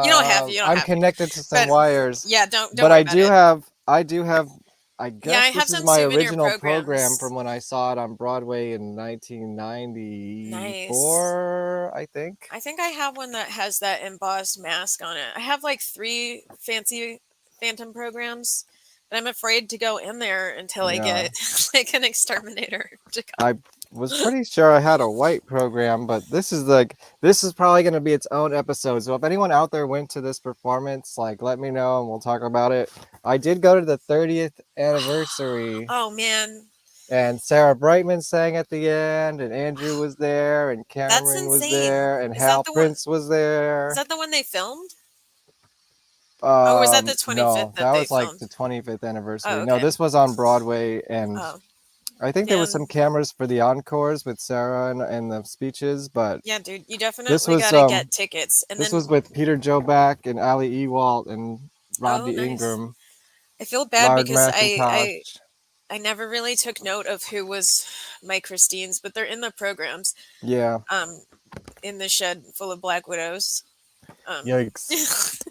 You don't have to. You don't I'm have to. connected to some But wires, yeah, don't but worry about it. I do have, I Yeah, I guess have this is some my souvenir original program programs. from when I saw it on Broadway in Nice. 1994, I think. I think I have one that has that embossed mask on it. I have like 3 fancy Phantom programs, but I'm afraid to go in there until I Yeah. get like an exterminator to come. I was pretty sure I had a white program, but this is probably going to be its own episode. So if anyone out there went to this performance, like let me know and we'll talk about it. I did go to the 30th anniversary. Oh man, And Sarah Brightman sang at the end, and Andrew was there, and that's Cameron was insane. there, and Is that Hal the one? Prince was Is there. that the one they filmed? Oh, was that the 25th No, that that they was like filmed? the 25th anniversary. Oh, No, okay. this was on Broadway, and Oh, I think there yeah, was some cameras for the encores with Sarah and the speeches, but yeah, dude, you this definitely was gotta get tickets. And this then, was with Peter Joback and Ali Ewalt and oh, Rodney nice. Ingram, I feel bad Lard because McIntosh. I never really took note of who was my Christines, but they're in the programs. Yeah. In the shed full of black widows. Yikes.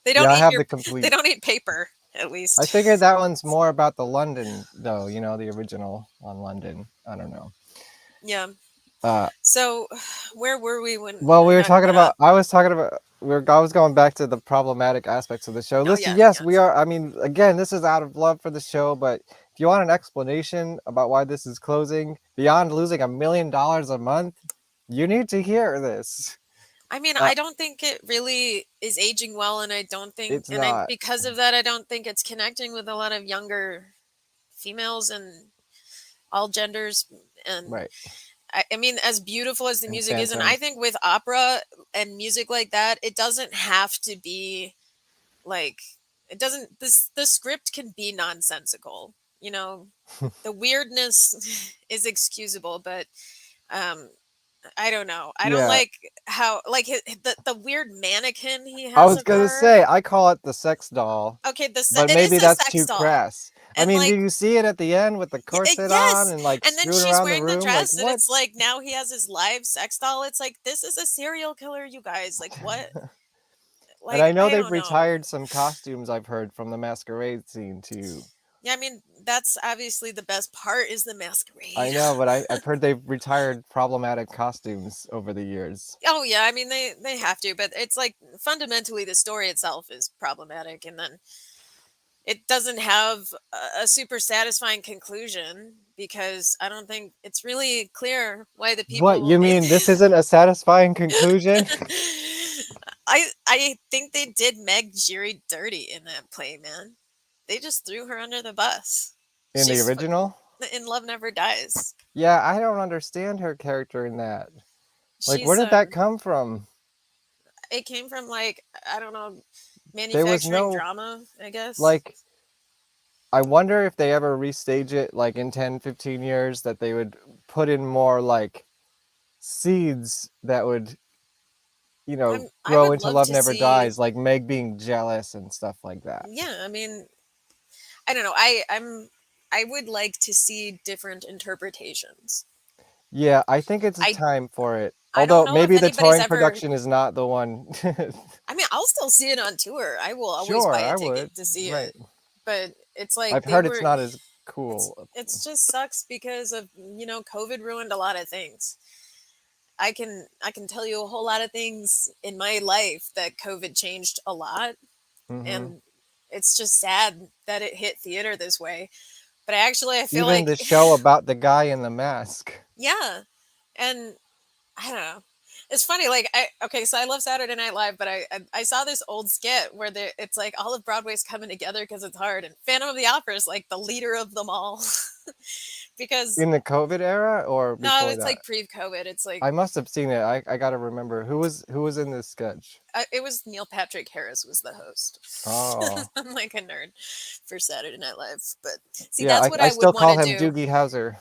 They Yeah, don't I eat have your. the complete. They don't eat paper, at I least. figured that one's more about the London, though. You know, the original on London. I don't know. Yeah. Uh, So, where were we when well, we I were got talking cut off? about. I was talking about. I was going back to the problematic aspects of the show. Oh Listen, yeah, yes, yeah. we are. I mean, again, this is out of love for the show, but if you want an explanation about why this is closing beyond losing $1 million a month, you need to hear this. I mean, Uh, I don't think it really is aging well, and I don't think, it's and I not because of that, I don't think it's connecting with a lot of younger females and all genders. And right. I mean, as beautiful as the And music is, and I Phantom. think with opera and music like that, it doesn't have to be like it doesn't this the script can be nonsensical, the weirdness is excusable, but um I don't know, I don't Yeah, like how like the weird mannequin he I has was of gonna her. say I call it the sex doll. Okay, But it is maybe a that's sex too doll, crass. I and mean, do like you see it at the end with the corset on yes, and like and then screwing she's around the wearing the room? Like dress and what? it's like now he has his live sex doll. It's like this is a serial killer, you guys, like what, And like I know I they've don't know. retired some costumes I've heard from the masquerade scene too. Yeah, I mean, that's obviously the best part is the I masquerade. know, but I've heard they've retired problematic costumes over the years. Oh yeah, I mean they have to, but it's like fundamentally the story itself is problematic, and then it doesn't have a super satisfying conclusion because I don't think it's really clear why the What, people you mean this isn't a satisfying conclusion? I think they did Meg Jury dirty in that play, man. They just threw her under the bus. In the She's original? in Love Never Dies. Yeah, I don't understand her character in that. Like, where She's did that come from? it came from like I don't know, There was manufacturing no, drama, I guess. like, I wonder if they ever restage it, like in 10, 15 years, that they would put in more, like, seeds that would, I grow would into love Love to Never see. Dies, like Meg being jealous and stuff like that. Yeah, I mean, I don't know. I would like to see different interpretations. Yeah, I think it's I time for it. I don't Although know if maybe the anybody's touring ever. production is not the one. I mean, I'll still see it on tour. I will always Sure, buy a I ticket would. to see Right. it. But it's like I've they heard it's were. not as It's cool. it's just sucks because of COVID ruined a lot of things. I can tell you a whole lot of things in my life that COVID changed a lot, Hmm. and it's just sad that it hit theater this way. But I feel Even like the show about the guy in the mask. yeah, and I don't know. It's funny, like so I love Saturday Night Live, but I saw this old skit where it's like all of Broadway's coming together because it's hard, and Phantom of the Opera is like the leader of them all, because In the COVID era or no, before it's that? like pre-COVID. It's like I must have seen it. I gotta remember who was in this sketch. it was Neil Patrick Harris was the host. Oh, I'm like a nerd for Saturday Night Live, but see, yeah. that's I what I I would still want call to him do. Doogie Howser.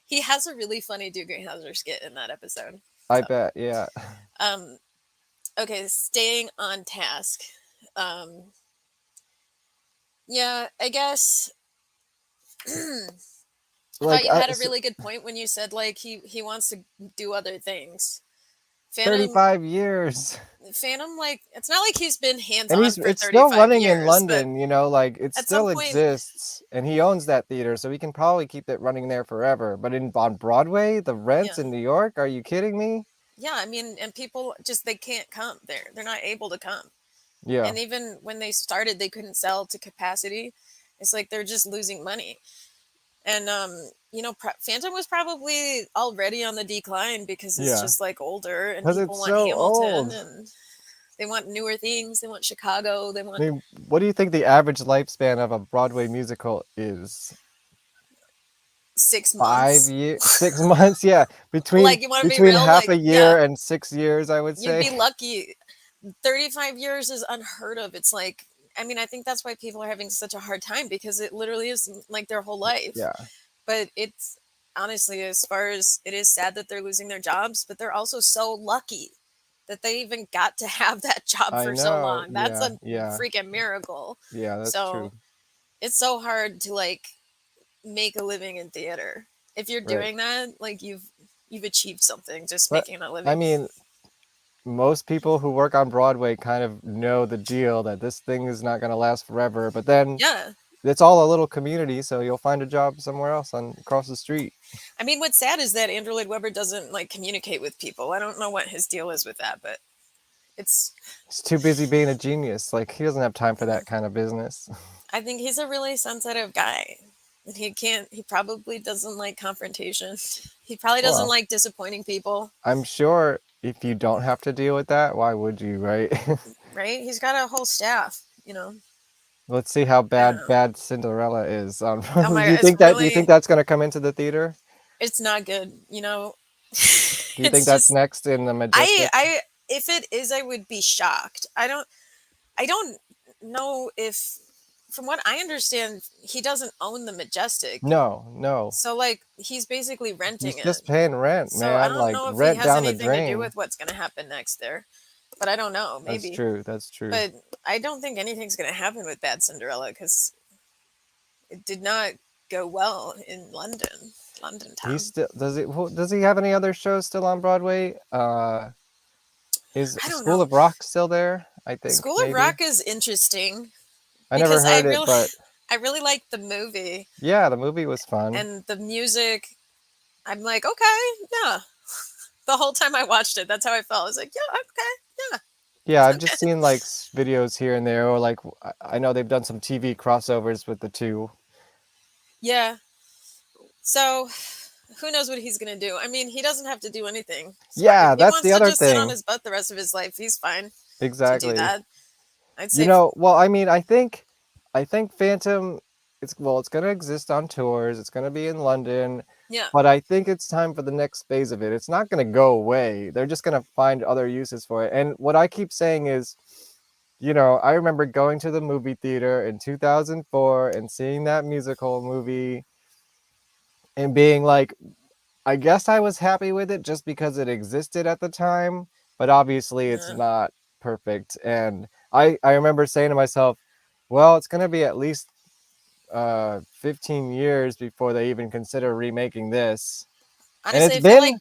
He has a really funny Doogie Howser skit in that episode. I So, bet. Yeah. um, okay, staying on task. Um, yeah, I guess. I thought Like you had a really good point when you said like he wants to do other things. Phantom 35 years. Phantom, like it's not like he's been hands And on for it's still 35 running in years, but London, like it at some still point, exists, and he owns that theater, so he can probably keep it running there forever. But on Broadway, the rents yeah. in New York, are you kidding me? Yeah, I mean, and people just they can't come there. They're not able to come. Yeah, And even when they started, they couldn't sell to capacity. It's like they're just losing money. And Phantom was probably already on the decline because it's yeah, just like older and because people it's want so Hamilton old. and they want newer things. They want Chicago. They I want mean, what do you think the average lifespan of a Broadway musical is? 6 5 months. years, 6 months? Yeah, between Like you want to be between real? half Like a yeah, year and 6 years, I would you'd say. be lucky. 35 years is unheard of. It's like I mean, I think that's why people are having such a hard time because it literally is like their whole life. Yeah, But it's honestly, as far as it is sad that they're losing their jobs, but they're also so lucky that they even got to have that job I for so know. long. That's Yeah, a yeah, freaking miracle. yeah. That's true. So it's so hard to like make a living in theater. If you're Right. doing that, like you've achieved something just But making a I living. mean, most people who work on Broadway kind of know the deal that this thing is not going to last forever. But then Yeah. it's all a little community, so you'll find a job somewhere else across the street. I mean, what's sad is that Andrew Lloyd Webber doesn't like communicate with people. I don't know what his deal is with that, but it's He's too busy being a genius. Like he doesn't have time for that kind of business. I think he's a really sensitive guy. And he probably doesn't like confrontation. He probably doesn't Well, like disappointing people, I'm sure if you don't have to deal with that, why would you, right? right? He's got a whole staff. Let's see how I don't know. bad Cinderella is. Oh my Do god, you it's think that? Do you really think that's going to come into the theater? it's not good. Do you think It's that's just next in the I Majestic? I if it is I would be shocked. I don't know if from what I understand, he doesn't own the Majestic. No, no. So like he's basically renting He's it. just paying rent, So I man. don't Like know if he rent has down the anything to do drain. with what's going to happen next there. But I don't know, That's maybe. true. That's true. But I don't think anything's going to happen with Bad Cinderella because it did not go well in London He town. still does he have any other shows still on Broadway? Is I don't School know. of Rock still there? I think School of maybe. Rock is interesting I never because I heard it, really but I really liked the movie yeah, the movie was fun. and the music. I'm like, okay, yeah. The whole time I watched it, that's how I felt. I was like, yeah, okay, yeah. Yeah, I've just seen like videos here and there, or like I know they've done some TV crossovers with the two. Yeah. So who knows what he's gonna do? I mean, he doesn't have to do anything. It's fine. If Yeah, he that's wants the to other just sit on thing. his butt the rest of his life, he's fine to do Exactly. that. I'd say, Well, I mean, I think Phantom, it's gonna exist on tours. It's gonna be in London, yeah, but I think it's time for the next phase of it. It's not gonna go away. They're just gonna find other uses for it. And what I keep saying is, I remember going to the movie theater in 2004 and seeing that musical movie and being like, I guess I was happy with it just because it existed at the time, but obviously it's yeah, not perfect. And I remember saying to myself, well, it's gonna be at least 15 years before they even consider remaking this. And Honestly, it's I feel been like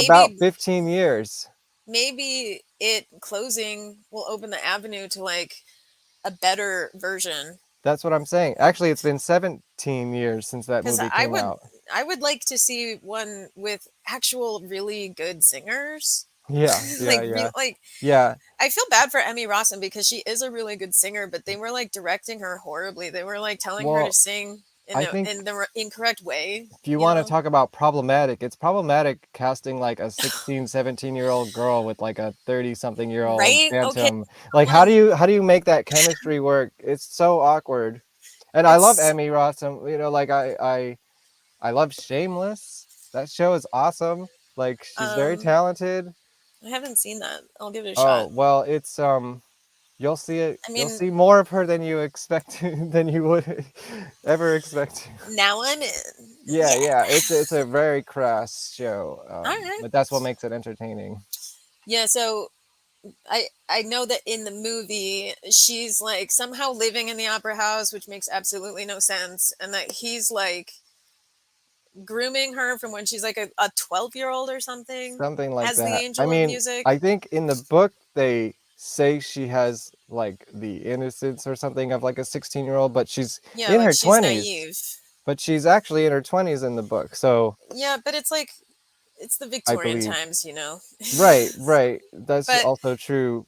about maybe 15 years. maybe it closing will open the avenue to like a better version. That's what I'm saying. Actually, it's been 17 years since that Because movie came out. I would like to see one with actual really good singers. Yeah, yeah, Like yeah. like Yeah, I feel bad for Emmy Rossum because she is a really good singer, but they were like directing her horribly. They were like telling her to well, sing I think in the incorrect way, if you you want to know? talk about problematic, it's problematic casting like a 16, 17-year-old girl with like a 30-something-year-old Right? Okay. Phantom. I Like want to how do you make that chemistry work? It's so awkward. And I love it's Emmy Rossum, you know, like I love Shameless. That show is awesome. Like she's very um talented. I haven't seen that. I'll give it a Oh, shot. well, it's you'll see it. I You'll mean, see more of her than you expect than you would ever expect. now I'm in. Yeah, Yeah. yeah. It's a very crass show. All right. But that's what makes it entertaining. Yeah, so I know that in the movie she's like somehow living in the opera house, which makes absolutely no sense, and that he's like grooming her from when she's like a 12-year-old or something Something like as the that. I angel of mean, music. I think in the book they say she has like the innocence or something of like a 16-year-old, but she's Yeah, in like her she's 20s. naive. But she's actually in her 20s in the book. So, Yeah, but it's like it's the I Victorian believe. times, you know. Right, right. That's but also true.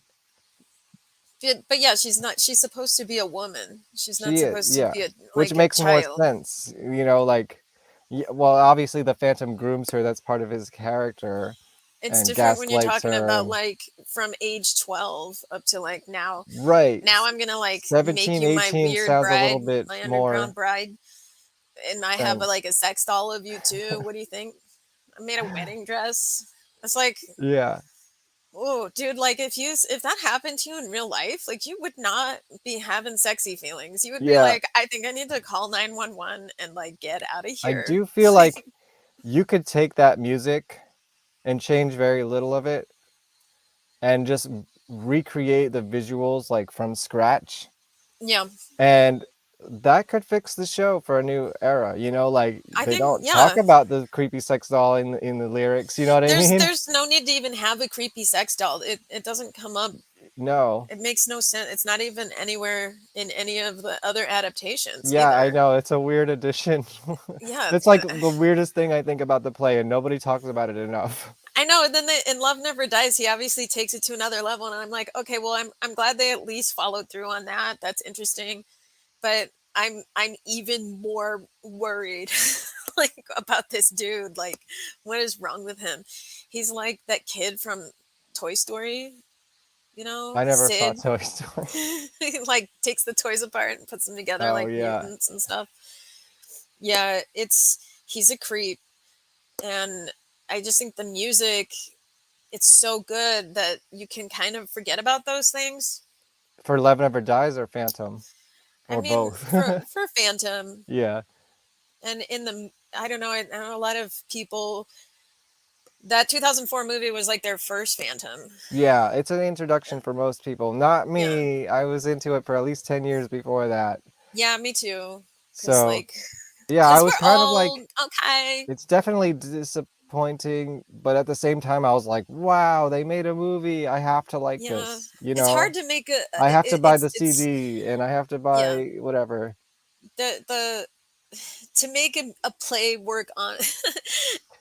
but yeah, she's supposed to be a woman. She's not She is, supposed to yeah. be a Which like a makes more child. sense. You know, like, well, obviously the Phantom grooms her. That's part of his character It's and different when you're gaslights talking her. about And, like from age 12 up to like now. right. Now I'm gonna like make 17, you my 18 weird sounds a bride, little bit my more underground bride, and I have than, like a sex doll of you too. What do you think? I made a wedding dress. It's like, yeah. oh, dude, like if that happened to you in real life, like you would not be having sexy feelings. You would be Yeah. like, I think I need to call 911 and like get out of I here. do feel Like, like you could take that music and change very little of it and just recreate the visuals like from scratch. yeah, And that could fix the show for a new era, you know, like I they think don't talk yeah. about the creepy sex doll in the lyrics, you know what I mean? There's no need to even have a creepy sex doll. It doesn't come up. No. It makes no sense. It's not even anywhere in any of the other adaptations Yeah, I either. know. It's a weird addition. Yeah, It's like the weirdest thing I think about the play, and nobody talks about it enough. I know. And then in Love Never Dies, he obviously takes it to another level, and I'm like, okay, well, I'm glad they at least followed through on that. That's interesting, but I'm even more worried, like about this dude. Like, what is wrong with him? He's like that kid from Toy Story, you know, I never saw Sid. Toy Story. He like takes the toys apart and puts them together Oh like yeah. mutants and stuff. Yeah, he's a creep, and I just think the music it's so good that you can kind of forget about those things. For Love Never Dies or Phantom I or mean, both. for Phantom Yeah. and in the I know a lot of people that 2004 movie was like their first Phantom. Yeah, it's an introduction for most people. Not Yeah, me. I was into it for at least 10 years before that. yeah, me too. Cause So, like, yeah, I cause was we're kind of old. like, Okay. it's definitely disappointing, but at the same time, I was like, wow, they made a movie. I have to like Yeah, this, you it's hard know? to make I have to buy the it's CD and I have to yeah buy whatever. the to make a play work on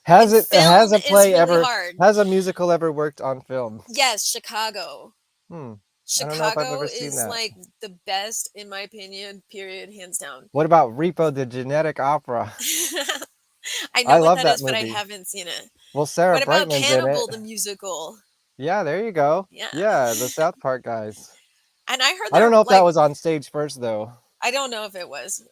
Has in it has film a is play really ever hard. has a musical ever worked on film? Yes, Chicago. Hmm. I don't know if I've Chicago ever seen is that. like the best in my opinion, period, hands down. What about Repo the Genetic Opera? I I know what love that that is, but I movie. haven't seen it. Well, Sarah What about Brightman's in it. Cannibal the musical? Yeah, there you go. Yeah. Yeah, the South Park guys. And I heard I don't they're know if that like was on stage first though. I don't know if it was.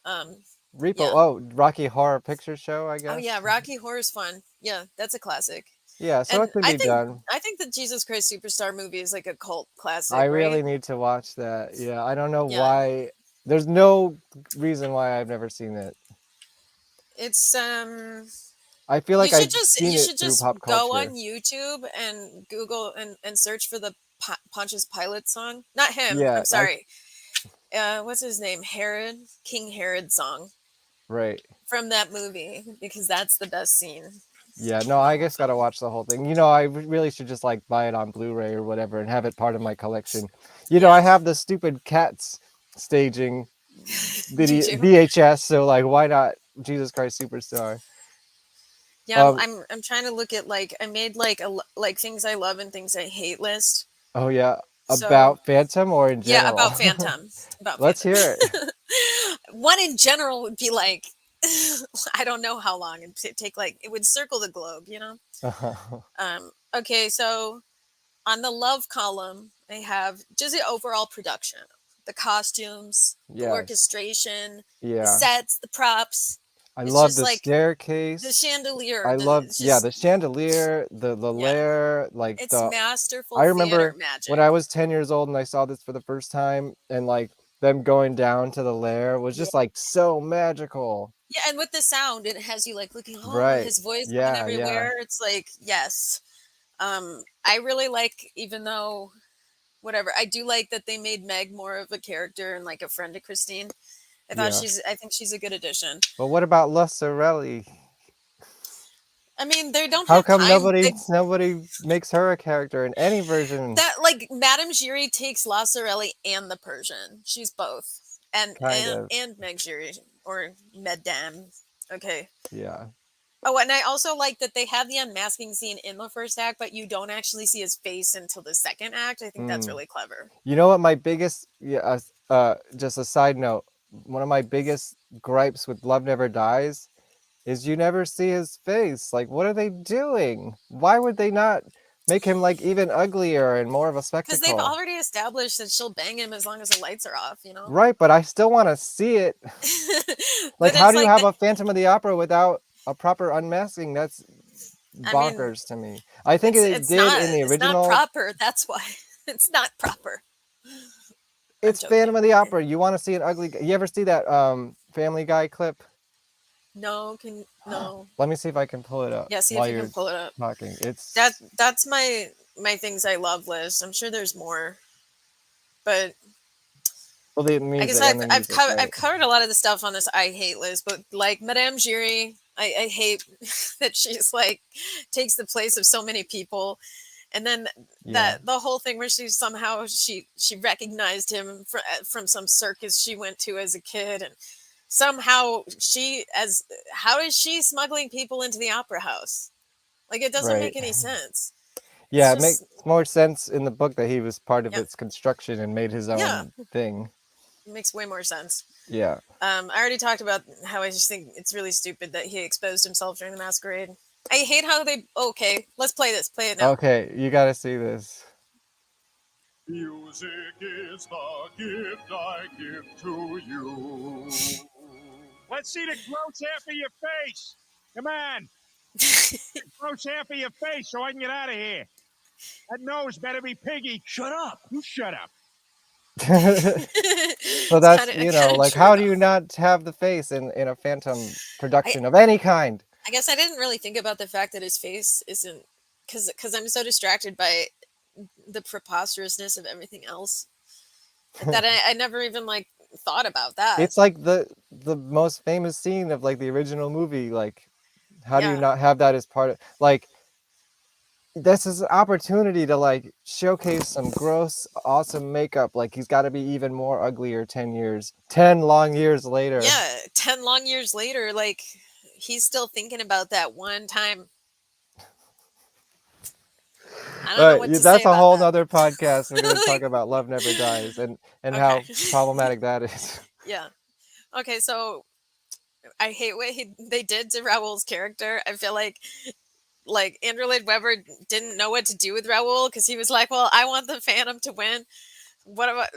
Repo, Yeah. oh, Rocky Horror Picture Show, I Oh guess. yeah, Rocky Horror's fun. Yeah, that's a classic. Yeah, so it And can be done. I think the Jesus Christ Superstar movie is like a cult I classic, right? really need to watch that. Yeah, I don't know Yeah. why. There's no reason why I've never seen it. It's I feel like I've you seen it should through just pop go on culture. YouTube and Google and search for the Pontius Pilate song. Not him. Yeah, I'm sorry. What's his name? Herod, King Herod song right. from that movie because that's the best scene. Yeah, no, I guess gotta watch the whole thing. You know, I really should just like buy it on Blu-ray or whatever and have it part of my collection. You know, I Yeah. have the stupid Cats staging Did you? VHS, so like, why not Jesus Christ Superstar? Yeah, I'm trying to look at like I made like like things I love and things I hate list. Oh yeah, So about Phantom or in yeah, general? about Phantom. About Let's Phantom. hear it. One in general would be like I don't know how long it'd take. Like it would circle the globe, you know. Okay, so on the love column, I have just the overall production, the costumes, the Yes. orchestration, the Yeah. sets, the props. I It's love just the like the staircase. chandelier. I love, It's yeah, just the chandelier, the yeah, lair, like it's the. masterful I theater remember when magic. I was 10 years old and I saw this for the first time, and like them going down to the lair was Yeah. just like so magical. Yeah, and with the sound, it has you like looking. Oh, Right. his voice going Yeah, yeah. everywhere. It's like yes. I really like, even though whatever, I do like that they made Meg more of a character and like a friend to Christine. Yeah. I think she's a good addition. But what about La Sorelli? I mean, they don't How have come time. nobody makes her a character in any version? That like Madame Giry takes La Sorelli and the Persian. She's both, and Kind of. Meg Giry or Madame. Okay. Yeah. Oh, and I also like that they have the unmasking scene in the first act, but you don't actually see his face until the second act. I think that's Mm. really clever. You know what my biggest, yeah, just a side note, one of my biggest gripes with Love Never Dies is you never see his face. Like, what are they doing? Why would they not make him like even uglier and more of a Because they've spectacle? already established that she'll bang him as long as the lights are off, you know? Right, but I still want to see it. Like, But how it's do you like, have a Phantom of the Opera without a proper unmasking? That's I mean, bonkers to me. I think they did in the it's not original. proper. That's why it's not proper. I'm It's joking. Phantom of the Opera. You want to see an ugly? You ever see that Family Guy clip? No. Let me see if I can pull it up Yeah, see if while you can you're pull it up. talking. It's That's my things I love list. I'm sure there's more, but well, the I guess music and the music, I've right? covered a lot of the stuff on this I hate list. But like Madame Giry, I hate that she's like takes the place of so many people. And then Yeah, the whole thing where she recognized him from some circus she went to as a kid, and somehow how is she smuggling people into the opera house? Like it doesn't right. make any sense. It's Yeah, it makes just more sense in the book that he was part of yeah, its construction and made his yeah, own thing. it makes way more sense. Yeah. I already talked about how I just think it's really stupid that he exposed himself during the masquerade. I hate how they. Okay, let's play this. Play it now. Okay, you got to see this. Music is the gift I give to you. Let's see the gross half of your face. Come on. Gross half of your face so I can get out of here. That nose better be piggy. Shut up. You shut up. So It's that's, kind of like, true how do though. you not have the face in a Phantom I production of any kind? I guess I didn't really think about the fact that his face isn't because I'm so distracted by the preposterousness of everything else that I never even like thought about that. It's like the most famous scene of like the original movie. Like, how do you Yeah, not have that as part of like this is an opportunity to like showcase some gross, awesome makeup. Like he's got to be even more uglier 10 long years later. yeah. 10 long years later, like he's still thinking about that one time. I don't know what to say That's a about whole that. nother podcast. We're gonna talk Like, about Love Never Dies and okay, how problematic that is. yeah. Okay, so I hate what they did to Raoul's character. I feel like Andrew Lloyd Webber didn't know what to do with Raoul because he was like, "Well, I want the Phantom to win. What about?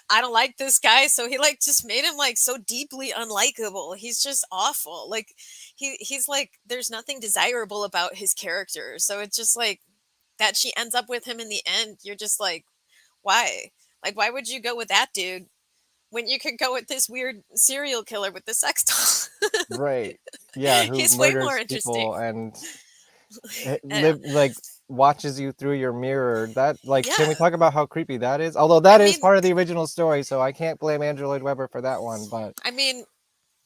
I don't like this guy." So he like just made him like so deeply unlikable. He's just awful. Like he's like there's nothing desirable about his character. So it's just like that she ends up with him in the end. You're just like, why? Like why would you go with that dude when you could go with this weird serial killer with the sex doll? Right. Yeah, who He's way more murders interesting. people and Yeah. watches you through your mirror. That like can we Yeah. talk about how creepy that is? Although I that is mean, part of the original story, so I can't blame Andrew Lloyd Webber for that one, but I mean,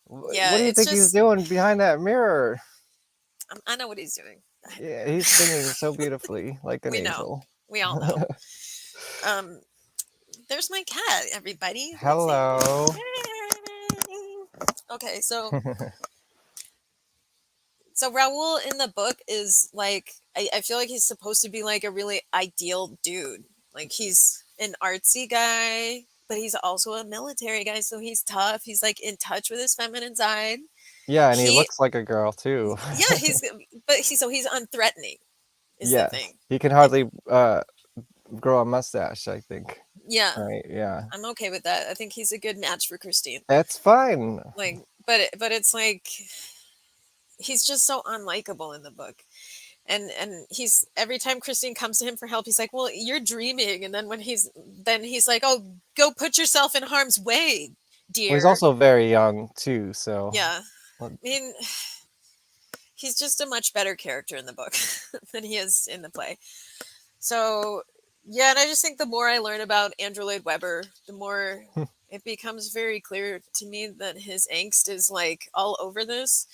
what yeah, do you it's think he's just doing behind that mirror? I know what he's doing. Yeah, he's singing so beautifully, like an We know. angel. We all know. There's my cat, everybody. Let's see. Hello. Okay, so Raul in the book is like, I feel like he's supposed to be like a really ideal dude. Like he's an artsy guy, but he's also a military guy, so he's tough. He's like in touch with his feminine side. Yeah, and he He, looks like a girl too. yeah, he's unthreatening, is the Yes. thing. He can hardly grow a mustache, I think. Yeah, Right, yeah. I'm okay with that. I think he's a good match for Christine. That's fine. Like, but it's like he's just so unlikable in the book. And he's every time Christine comes to him for help, he's like, "Well, you're dreaming." And then he's like, "Oh, go put yourself in harm's way, Well, he's dear." also very young too, so Yeah, well, I mean, he's just a much better character in the book than he is in the play. So, yeah, and I just think the more I learn about Andrew Lloyd Webber, the more it becomes very clear to me that his angst is like all over this.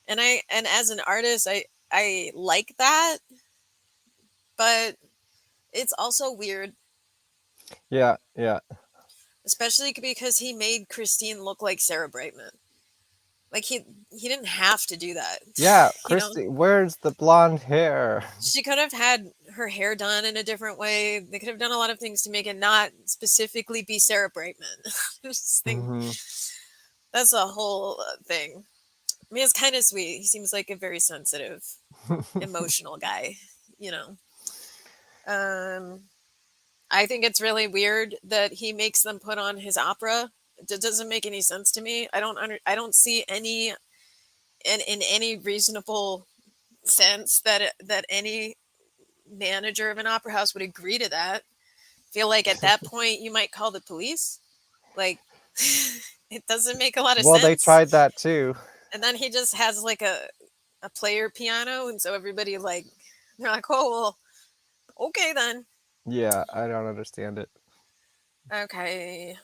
And as an artist, I like that, but it's also weird, yeah. especially because he made Christine look like Sarah Brightman. Like he didn't have to do that. Yeah, You know, Christy, where's the blonde hair? she could have had her hair done in a different way. They could have done a lot of things to make it not specifically be Sarah Brightman. I just think Mhm. that's a whole thing. I mean, it's kind of sweet. He seems like a very sensitive, emotional guy, you know. I think it's really weird that he makes them put on his opera. It doesn't make any sense to me. I don't see any in any reasonable sense that any manager of an opera house would agree to that. Feel like at that point you might call the police. Like it doesn't make a lot of Well, they sense. tried that too. And then he just has like a player piano, and so everybody like they're like, "Oh, well, okay then." Yeah, I don't understand it. Okay.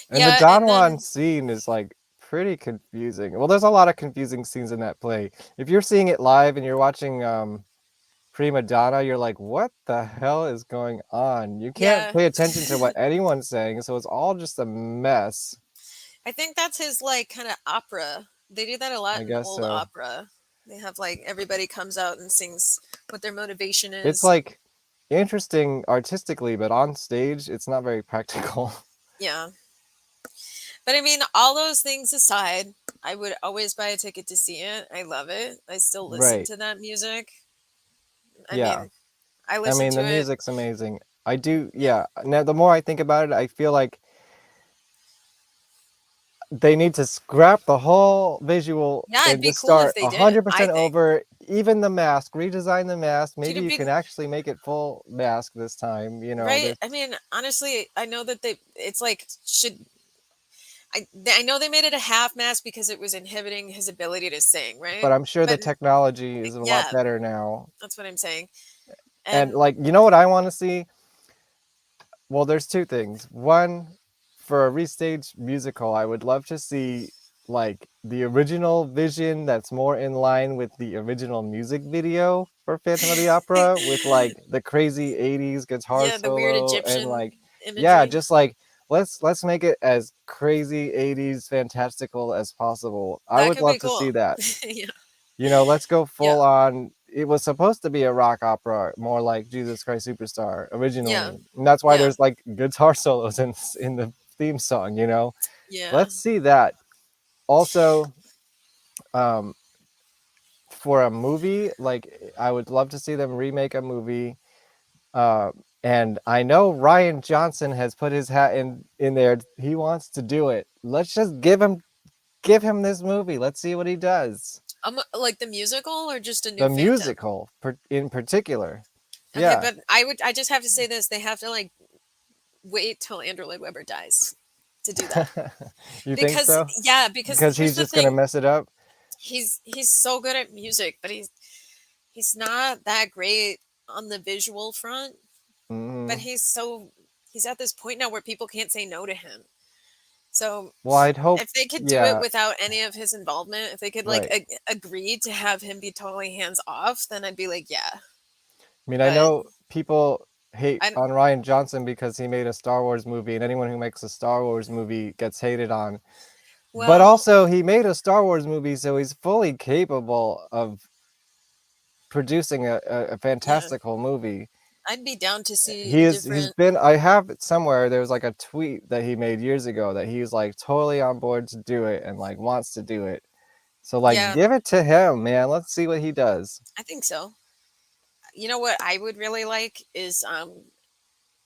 And the Yeah, Don and Juan then scene is like pretty confusing. Well, there's a lot of confusing scenes in that play. If you're seeing it live and you're watching Prima Donna, you're like, what the hell is going on? You can't yeah. pay attention to what anyone's saying, so it's all just a mess. I think that's his like kind of opera. They do that a lot I in guess old so. opera. They have like everybody comes out and sings what their motivation It's is. like interesting artistically, but on stage, it's not very practical. Yeah. But I mean, all those things aside, I would always buy a ticket to see it. I love it. I still listen Right. to that music. I Yeah. mean, I I listen mean, to the it. music's amazing. I do, yeah. Now, the more I think about it, I feel like they need to scrap the whole visual Yeah, it'd and be just cool if start they did, I 100% think. over. Even the mask, redesign the mask. Dude, Maybe it'd you be can actually make it full mask this time. You know, right. there's, I mean, honestly, I know that it's like, I know they made it a half mask because it was inhibiting his ability to sing, right? but I'm sure the But technology is a lot yeah, better now. that's what I'm saying. And And like, you know what I want to see? Well, there's two things. One, for a restage musical, I would love to see like the original vision that's more in line with the original music video for Phantom of the Opera with like the crazy 80s guitar yeah, the weird solo and Egyptian like yeah, imagery. just like let's make it as crazy 80s fantastical as possible. I That would could be love to cool. see that. Yeah. You know, let's go Yeah. full on. It was supposed to be a rock opera, more like Jesus Christ Superstar Yeah. originally. And that's why Yeah. there's like guitar solos in the theme song, you know. Yeah. Let's see that. Also, um, for a movie, like I would love to see them remake a movie. Uh, and I know Ryan Johnson has put his hat in there. He wants to do it. Let's just give him this movie. Let's see what he does. Like the musical or just a new The Phantom? musical in particular. Okay, Yeah. but I just have to say this. They have to like wait till Andrew Lloyd Webber dies to do that. You think Because so? yeah, because Because here's he's the just gonna thing. mess it up. He's so good at music, but he's not that great on the visual front. But Mhm. he's at this point now where people can't say no to him. So Well, I'd hope, if they could do it yeah, without any of his involvement, if they could like right. agree to have him be totally hands off, then I'd be like, yeah. I mean, I But know people hate I on Ryan Johnson because he made a Star Wars movie, and anyone who makes a Star Wars movie gets hated on. But well, also, he made a Star Wars movie, so he's fully capable of producing a yeah, fantastical movie. I'd be down to see He's different. been, I have it somewhere, there was like a tweet that he made years ago that he's like totally on board to do it and like wants to do it. So like Yeah, give it to him, man. Let's see what he does. I think so. You know what I would really like is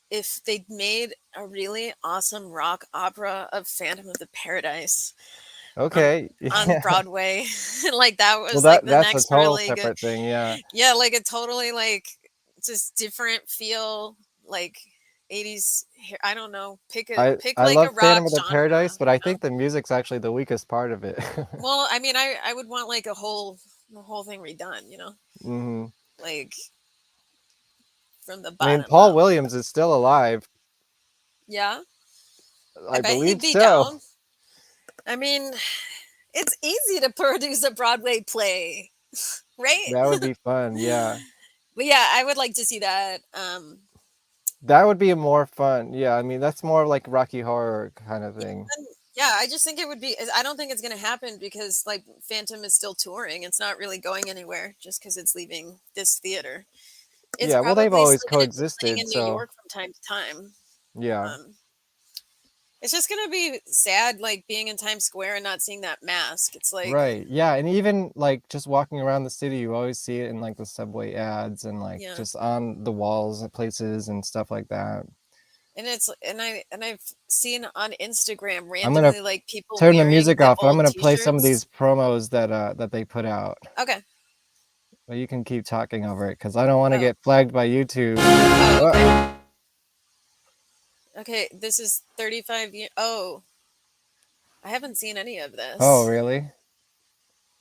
if they made a really awesome rock opera of Phantom of the Paradise on Okay. on Yeah. Broadway. Like that Well, was like the that's a next total really good. separate thing. Yeah. Yeah, like a totally like just different feel, like 80s I don't know. Pick I like a love rock Phantom of the genre, Paradise, but I you know? think the music's actually the weakest part of it. Well, I mean, I would want like the whole thing redone, you know? Hmm. Like from the I mean, bottom Paul up. Williams is still alive. Yeah. I I bet he'd believe be so. down. I mean, it's easy to produce a Broadway play, right? That would be fun. Yeah. But yeah, I would like to see that. That would be more fun. Yeah, I mean, that's more like Rocky Horror kind of Yeah, thing. yeah, I just think it would be. I don't think it's going to happen because like Phantom is still touring. It's not really going anywhere just because it's leaving this theater. It's Yeah, well, they've probably always still going to be playing coexisted, in New so York from time to time. yeah. Um, it's just going to be sad, like being in Times Square and not seeing that mask. It's like, Right. Yeah, and even like just walking around the city, you always see it in like the subway ads and like yeah, just on the walls of places and stuff like that. and it's I've seen on Instagram I'm gonna randomly like people turn the wearing music the off, but I'm old gonna play some of these T-shirts. promos that they put out. Okay. But you can keep talking over it because I don't want to Oh. get flagged by YouTube. Oh, okay. Oh, Okay, this is 35 years. Oh, I haven't seen any of oh, this. really?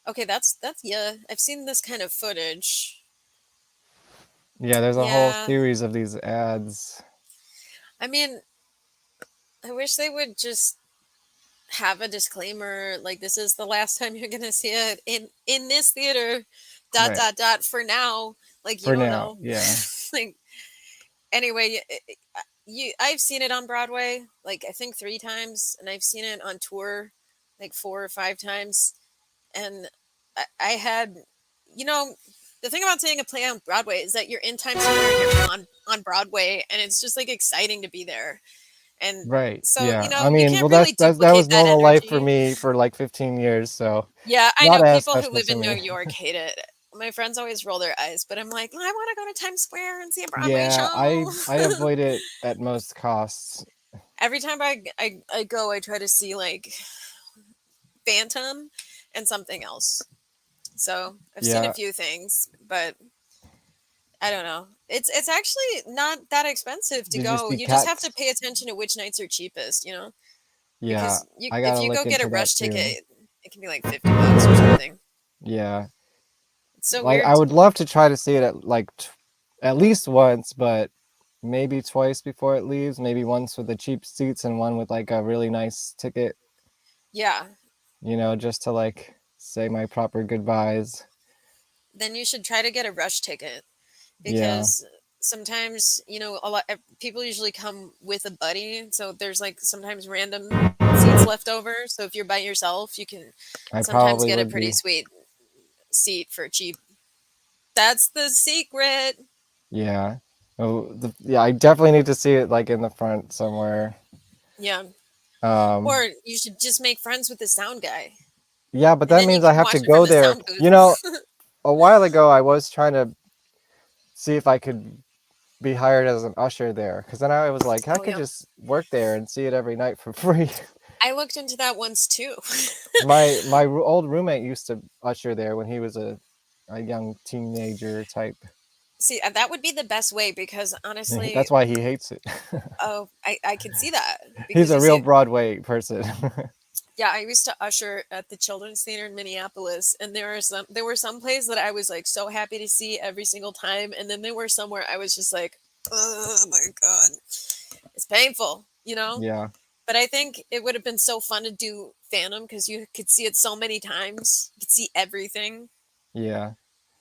Okay, yeah. I've seen this kind of footage. Yeah, there's a whole Yeah. series of these ads. I mean, I wish they would just have a disclaimer like this is the last time you're going to see it in this theater dot Right. dot dot for now. Like you For don't now, know. yeah. Like anyway, I've seen it on Broadway like I think 3 times and I've seen it on tour like 4 or 5 times and I had the thing about seeing a play on Broadway is that you're in Times Square, you're on Broadway, and it's just like exciting to be there. And Right. so, Yeah. I you mean, can't well, really that was duplicate that normal life for energy. me for like 15 years, so Yeah, I not know as people who special live to in New me. York hate it. My friends always roll their eyes, but I'm like, I want to go to Times Square and see a Broadway Yeah, show. I avoid it at most costs. Every time I go, I try to see like Phantom and something else. So I've seen a Yeah, few things, but I don't know. It's actually not that expensive to did you go. see You just have to Cats? pay attention to which nights are cheapest, Yeah, because I if gotta you go look get a into that rush too. ticket, it can be like $50 or something. Yeah, It's so like weird. I would love to try to see it at like at least once, but maybe twice before it leaves. Maybe once with the cheap seats and one with like a really nice ticket, Yeah. just to like say my proper goodbyes. Then you should try to get a rush ticket Yeah, because sometimes, a lot people usually come with a buddy, so there's like sometimes random seats left over. So if you're by yourself, you can I sometimes probably get a would pretty be. sweet seat for cheap. That's the secret. Yeah. Oh, yeah, I definitely need to see it like in the front somewhere. Yeah. Um, Or you should just make friends with the sound guy. yeah, but And that then you means I can have to watch it from go the there. sound booth. A while ago I was trying to see if I could be hired as an usher there, because then I was like, I Oh, could yeah. just work there and see it every night for free. I looked into that once too. My old roommate used to usher there when he was a young teenager type. See, that would be the best way because honestly, That's why he hates it. oh, I could see that He's because a you real see, Broadway person. yeah, I used to usher at the Children's Theater in Minneapolis, and there were some plays that I was like so happy to see every single time, and then there were some where I was just like, oh my god, it's painful, Yeah. But I think it would have been so fun to do Phantom because you could see it so many times. You could see everything, Yeah.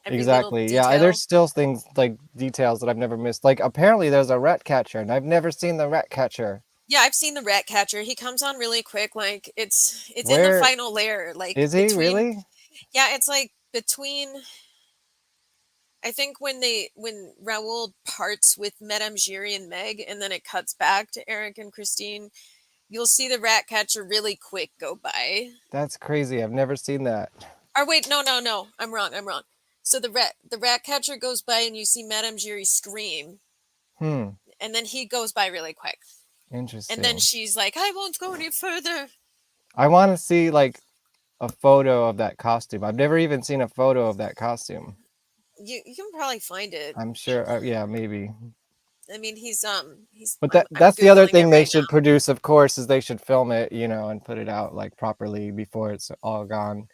every little Exactly. Yeah, detail. there's still things like details that I've never missed. Like apparently there's a rat catcher, and I've never seen the rat catcher. Yeah, I've seen the rat catcher. He comes on really quick. Like it's in the Where final layer. Like is he between really? yeah, it's like between I think when Raoul parts with Madame Giry and Meg and then it cuts back to Eric and Christine, you'll see the rat catcher really quick go by. That's crazy. I've never seen that. Or wait, no. I'm wrong. So the rat catcher goes by and you see Madame Giry scream Hmm. and then he goes by really quick. Interesting. And then she's like, "I won't go any further." I want to see like a photo of that costume. I've never even seen a photo of that costume. You can probably find it. I'm sure. Yeah, maybe. I mean, he's But I'm that's the other Googling thing it they right should now. produce, of course, is they should film it, and put it out like properly before it's all gone.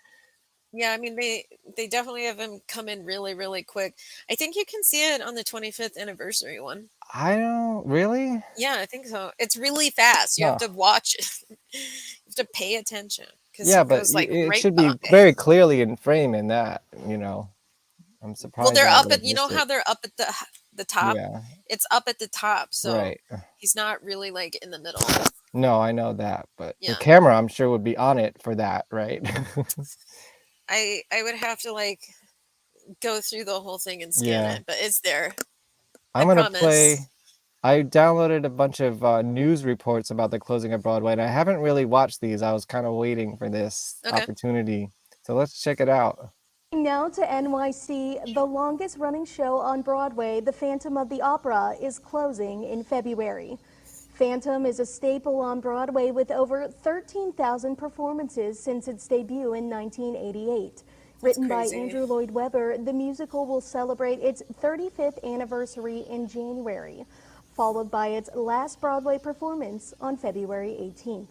Yeah, I mean they definitely have him come in really really quick. I think you can see it on the 25th anniversary one. I don't really. Yeah, I think so. It's really fast. You have Huh. to watch it. You have to pay attention because Yeah, he but goes like it right should be by. very clearly in frame in that. I'm Well, surprised they're that up they at missed how it. they're up at the top. Yeah, It's up at the top, so right. he's not really like in the middle. No, I know that, but the Yeah. camera, I'm sure, would be on it for that, right? I would have to like go through the whole thing and scan Yeah. it, but it's there. I'm I gonna promise. play. I downloaded a bunch of news reports about the closing of Broadway, and I haven't really watched these. I was kind of waiting for this Okay. opportunity. So let's check it out. Now to NYC, the longest running show on Broadway, The Phantom of the Opera, is closing in February. Phantom is a staple on Broadway with over 13,000 performances since its debut in 1988. Written by crazy. Andrew Lloyd Webber, the musical will celebrate its 35th anniversary in January, followed by its last Broadway performance on February 18th.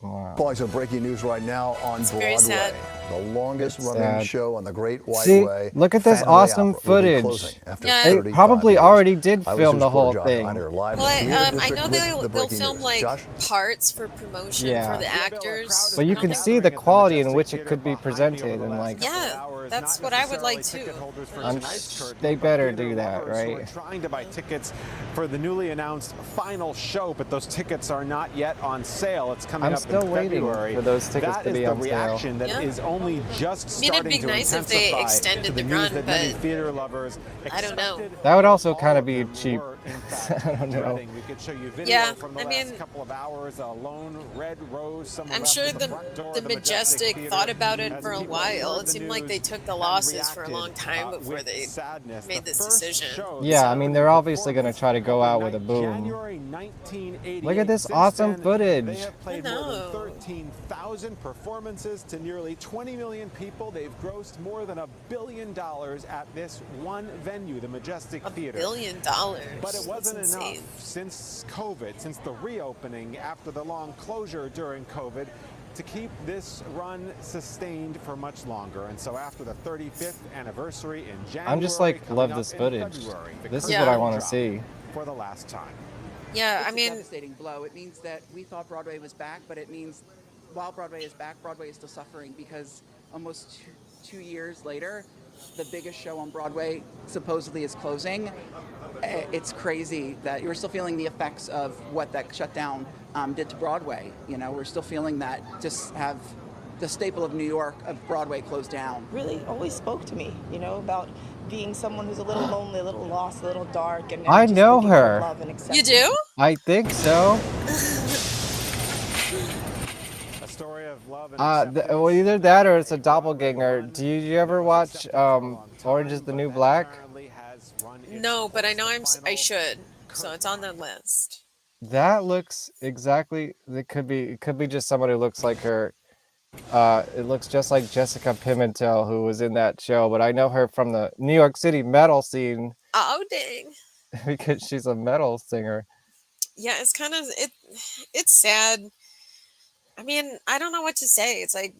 Wow. Calling some breaking news right now on It's very sad. Broadway. The longest It's running sad. show on the Great White See, Way. look at this Phantomy awesome Opera will be footage. closing after Yeah. They 35 probably years. already did I was film news the reporter whole Josh thing. Reiner live Well, in the theater I district know with they'll the breaking film news. like Josh? parts for promotion Yeah. for the actors. But you I don't can think- see the quality in which it could be presented, and like, Yeah, that's what I would like too. they better do that, right? Trying to buy tickets for the newly announced final show, but those tickets are not yet on sale. It's coming I'm up still in waiting February. for those tickets That to is be the on sale. reaction that Yeah. is only just I mean, it'd starting be to nice if they intensify extended to the news run, that many but theater lovers I don't know. expected, That would also all kind of of be them cheap. were, in fact, I don't know. dreading. We could show you video Yeah, from the I last mean, couple of hours. A lone red rose. Someone I'm left sure at the front door the of Majestic Theater thought about it as for a people while. heard It the seemed like they news took the and losses for a reacted, long time before with they sadness. made The this first decision. show Yeah, I celebrating mean, they're obviously going to performance try to go out with a opened boom. January 1988. Look at this Since awesome then, footage. They have played more than know. 13,000 performances to nearly 20 million people. They've grossed more than $1 billion at this one venue, the Majestic Theater. $1 billion. But it wasn't That's insane. enough since COVID, since the reopening after the long closure during COVID, to keep this run sustained for much longer. And so after the 35th anniversary in January, I'm just like, coming love up this in footage. February, the This is Yeah. what I curtain want to drop see. for the last time. Yeah, I It's a mean, devastating blow. It means that we thought Broadway was back, but it means while Broadway is back, Broadway is still suffering because almost two years later, the biggest show on Broadway supposedly is closing. It's crazy that you're still feeling the effects of what that shutdown did to Broadway. You know, we're still feeling that, just have the staple of New York, of Broadway, closed down. Really always spoke to me, about being someone who's a little lonely, a little lost, a little dark, and I just know looking for her. love and you acceptance. do? I think so. A story of love and Well, either that or it's a doppelganger. Do you ever watch Orange is the New Black? No, but I know I should. So it's on the list. That looks exactly. It could be just someone who looks like her. It looks just like Jessica Pimentel, who was in that show, but I know her from the New York City metal scene Oh dang. because she's a metal singer. Yeah, it's kind of it's sad. I mean, I don't know what to say. It's like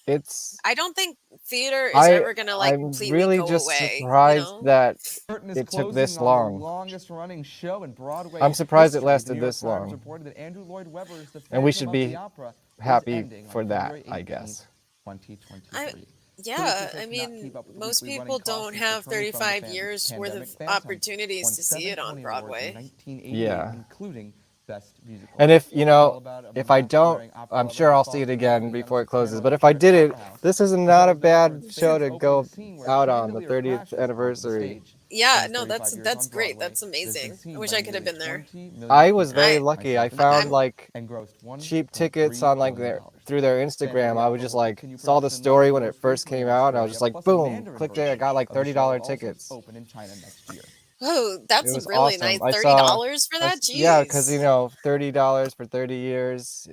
It's I don't think theater is ever gonna like I'm completely really go just away, you surprised know? that Curtain is it took closing this on the long. longest running show in Broadway I'm surprised it history. lasted The New York this Times long. reported that Andrew Lloyd Webber's The And we Phantom should of be the Opera is happy ending for on that, February I 18th, guess. 2023. Yeah, I Cannot mean, keep up with the most weekly people running costs don't since have returning from the 35 years worth pandemic. of Phantom opportunities won to see 7 it on Tony Awards in Broadway. 1988, Yeah. including Best Musical. And if, It's all about a if I mask don't, wearing opera I'm lover sure who I'll falls see it in love with again a young before it closes. soprano But at if I the did it, Opera House. this is The not a show is known for bad its show famous to opening go scene where out on the chandelier 30th crashes onto the anniversary. stage. Yeah, In no, 35 years that's on great. Broadway, That's it has been amazing. seen I wish by I could have nearly been there. 20 million I was people, very I, lucky. I myself found included, like and grossed cheap tickets on $1.3 like billion. through their Phantom of Instagram. the I was Opera just will like continue saw the production story of when the it most first recently came aired out, and I was story, just like, plus a boom, Mandarin clicked it. I version got like of the show $30 also to tickets. open in China next year. oh, It that's was really nice. awesome. I saw, $30 for that? yeah, because Jeez. $30 for 30 years.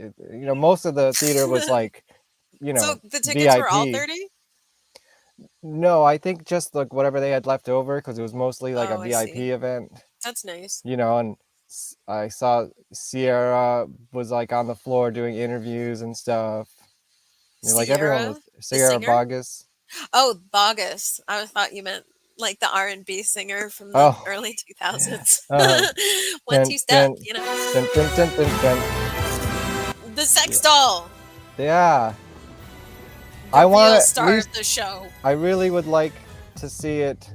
Most of the theater was like, So the tickets were all VIP. 30? No, I think just like whatever they had left over, because it was mostly like a Oh, I VIP see. event. That's nice. And I saw Sierra was like on the floor doing interviews and stuff. Like everyone was Sierra, the Sierra singer? Bogus. Oh, Bogus. I thought you meant like the R&B singer from the Oh, early 2000s. uh-huh. One Dun, two step, dun, you know. dun, dun, dun, dun, dun. The sex doll. Yeah, The I want real to at star least. of the show. I really would like to see it.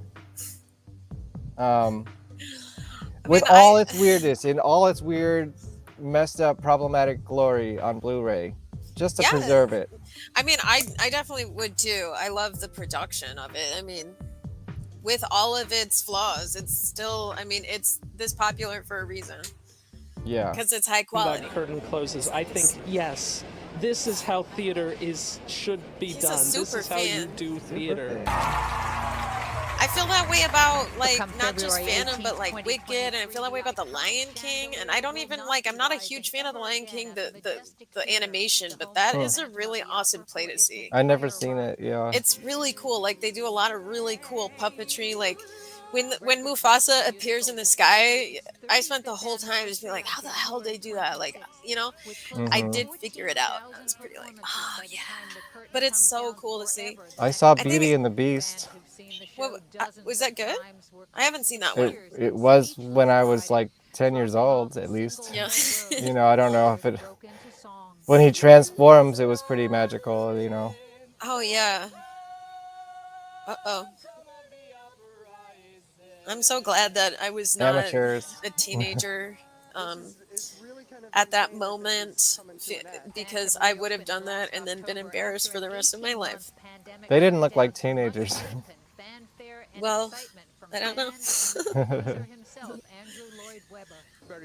With all its weirdness, in all its weird, messed up, problematic glory on Blu-ray, just to Yeah. preserve it. I mean, I definitely would too. I love the production of it. I mean, with all of its flaws, it's still, I mean, it's this popular for a reason. Yeah. Because it's high quality. That curtain closes. I think, yes, this is how theater should be He's done. a super This is how you fan. do theater. I feel that way about like Come not just February Phantom, 18th, but like Wicked, and I feel that way about The Lion King. And I don't even like. I'm not a huge fan of The Lion King, the animation, but that is a really awesome play to see. I never seen it. Yeah. It's really cool. Like they do a lot of really cool puppetry. Like when Mufasa appears in the sky, I spent the whole time just being like, how the hell did they do that? Like, I did figure it out. I was pretty like, oh yeah. But it's so cool to see. I saw I think Beauty and the Beast. Was that good? I haven't seen that one. It was when I was like 10 years old, at least. Yeah. I don't know if it. When he transforms, it was pretty magical. Oh yeah. Uh-oh. I'm so glad that I was not Amateurs. a teenager at that moment, because I would have done that and then been embarrassed for the rest of my life. They didn't look like teenagers. Well, I don't know.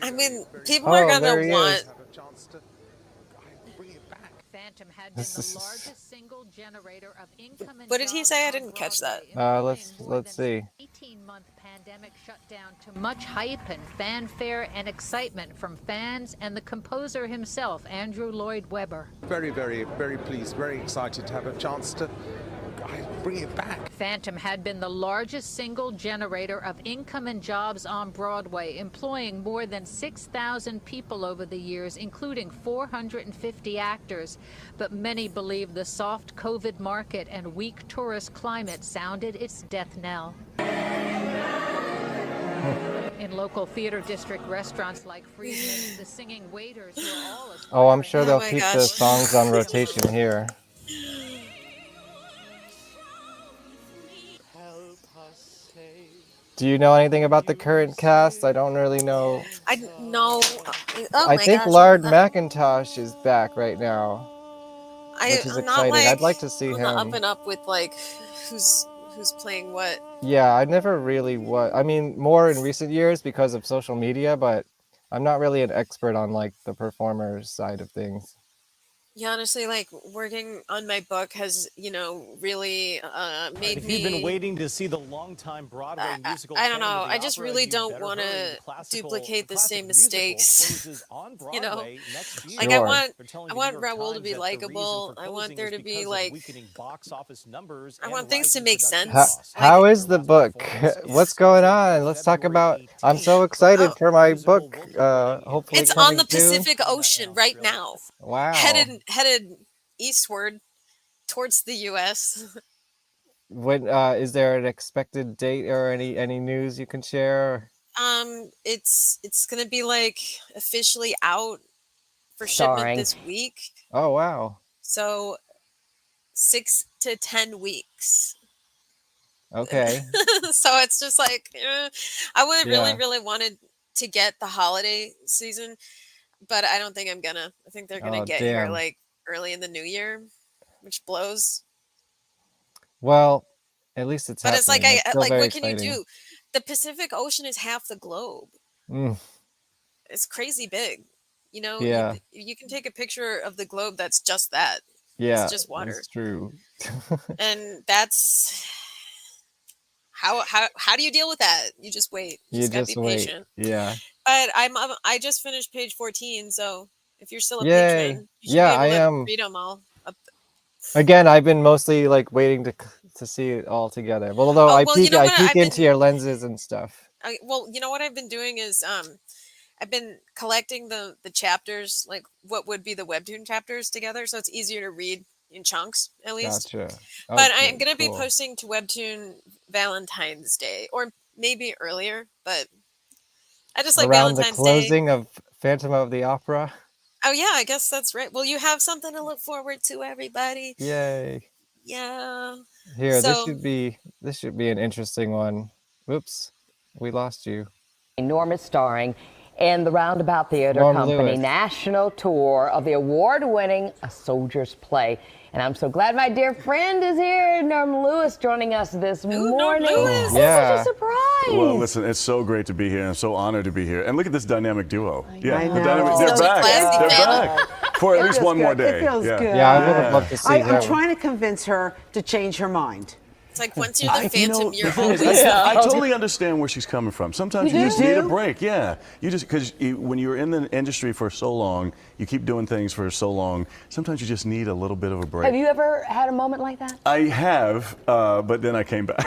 I mean, people are there gonna he want. is. Phantom had been This the is- largest single generator of income and What did he jobs say? I on didn't catch that. Broadway, Let's see. 18-month pandemic shutdown to much hype and fanfare and excitement from fans and the composer himself, Andrew Lloyd Webber. Very, very, very pleased, very excited to have a chance to bring it back. Phantom had been the largest single generator of income and jobs on Broadway, employing more than 6,000 people over the years, including 450 actors. But many believe the soft COVID market and weak tourist climate sounded its death knell. In local theater district restaurants like Friedman's, the singing waiters were all as Oh, I'm sure they'll my keep the gosh. songs on rotation here. Do you know anything about the current cast? I don't really know. I know. Oh I my think gosh. Lard McIntosh is back right now, which is I'm not exciting. like I'd like to see on the up him. and up with like who's playing what. Yeah, I never really was. I mean, more in recent years because of social media, but I'm not really an expert on like the performers side of things. Yeah, honestly, like working on my book has, really made If me. you've been waiting to see the longtime Broadway musical, I don't Phantom know. of the I just Opera, really you'd don't better want hurry. to The classical- duplicate the classic same musical mistakes. closes on Broadway next year. Like I Sure. want, They're telling I the want New York Raoul to Times be that the reason likable. for I want closing there is to be because of like. weakening box office numbers I and want things to rising make production sense. costs. How is the book? What's going on? Let's talk about. I'm so excited for my book. Hopefully It's on coming the soon. Pacific Ocean right now. Wow. Headed eastward towards the U.S. When is there an expected date or any news you can share? It's gonna be like officially out for shipment Starring. this week. Oh wow. So 6 to 10 weeks. Okay. So it's just like I would Yeah. really wanted to get the holiday season, but I don't think I'm gonna. I think they're gonna Oh get here damn. like early in the new year, which blows. Well, at least it's But it's like happening. It's still like very what can you exciting. do? The Pacific Ocean is half the globe. Mm, It's crazy big. You know, yeah. you can take a picture of the globe that's just that. Yeah. It's just water. It's true. And that's how do you deal with that? You just wait. You You just gotta just be wait. patient. Yeah. But I just finished page 14, so if you're still a Yay. patron, you should Yeah, be I able to am. read them all. Again, I've been mostly like waiting to see it all together. Well, although I Well, you peek know I what? peek I've into been your lenses and stuff. well, you know what I've been doing is I've been collecting the chapters, like what would be the webtoon chapters together, so it's easier to read in chunks at least. Gotcha. But I'm Okay, gonna be cool. posting to Webtoon Valentine's Day, or maybe earlier, but I just like Around the Valentine's Day. closing of Phantom of the Opera. Oh yeah, I guess that's right. Well, you have something to look forward to, everybody. Yay. Yeah. Here, this So should be an interesting one. Whoops. We lost you. Norm is starring in the Roundabout Theater Norm Company Lewis. national tour of the award-winning A Soldier's Play. And I'm so glad my dear friend is here, Norm Lewis, joining us this morning. Lewis. Yeah. Such a surprise. Well, listen, it's so great to be here. I'm so honored to be here. And look at this dynamic duo. Yeah, I the know. dynamic, they're Such a back. classy They're family. back for at It least feels one more good. day. It feels good. Yeah, I would have loved to see I'm that. trying to convince her to change her mind. it's like once you're the Phantom, you're the thing is, always I totally understand where she's coming from. Sometimes you You just need a do? break. Yeah, you just because when you're in the industry for so long, you keep doing things for so long. Sometimes you just need a little bit of a break. Have you ever had a moment like that? I have, but then I came back.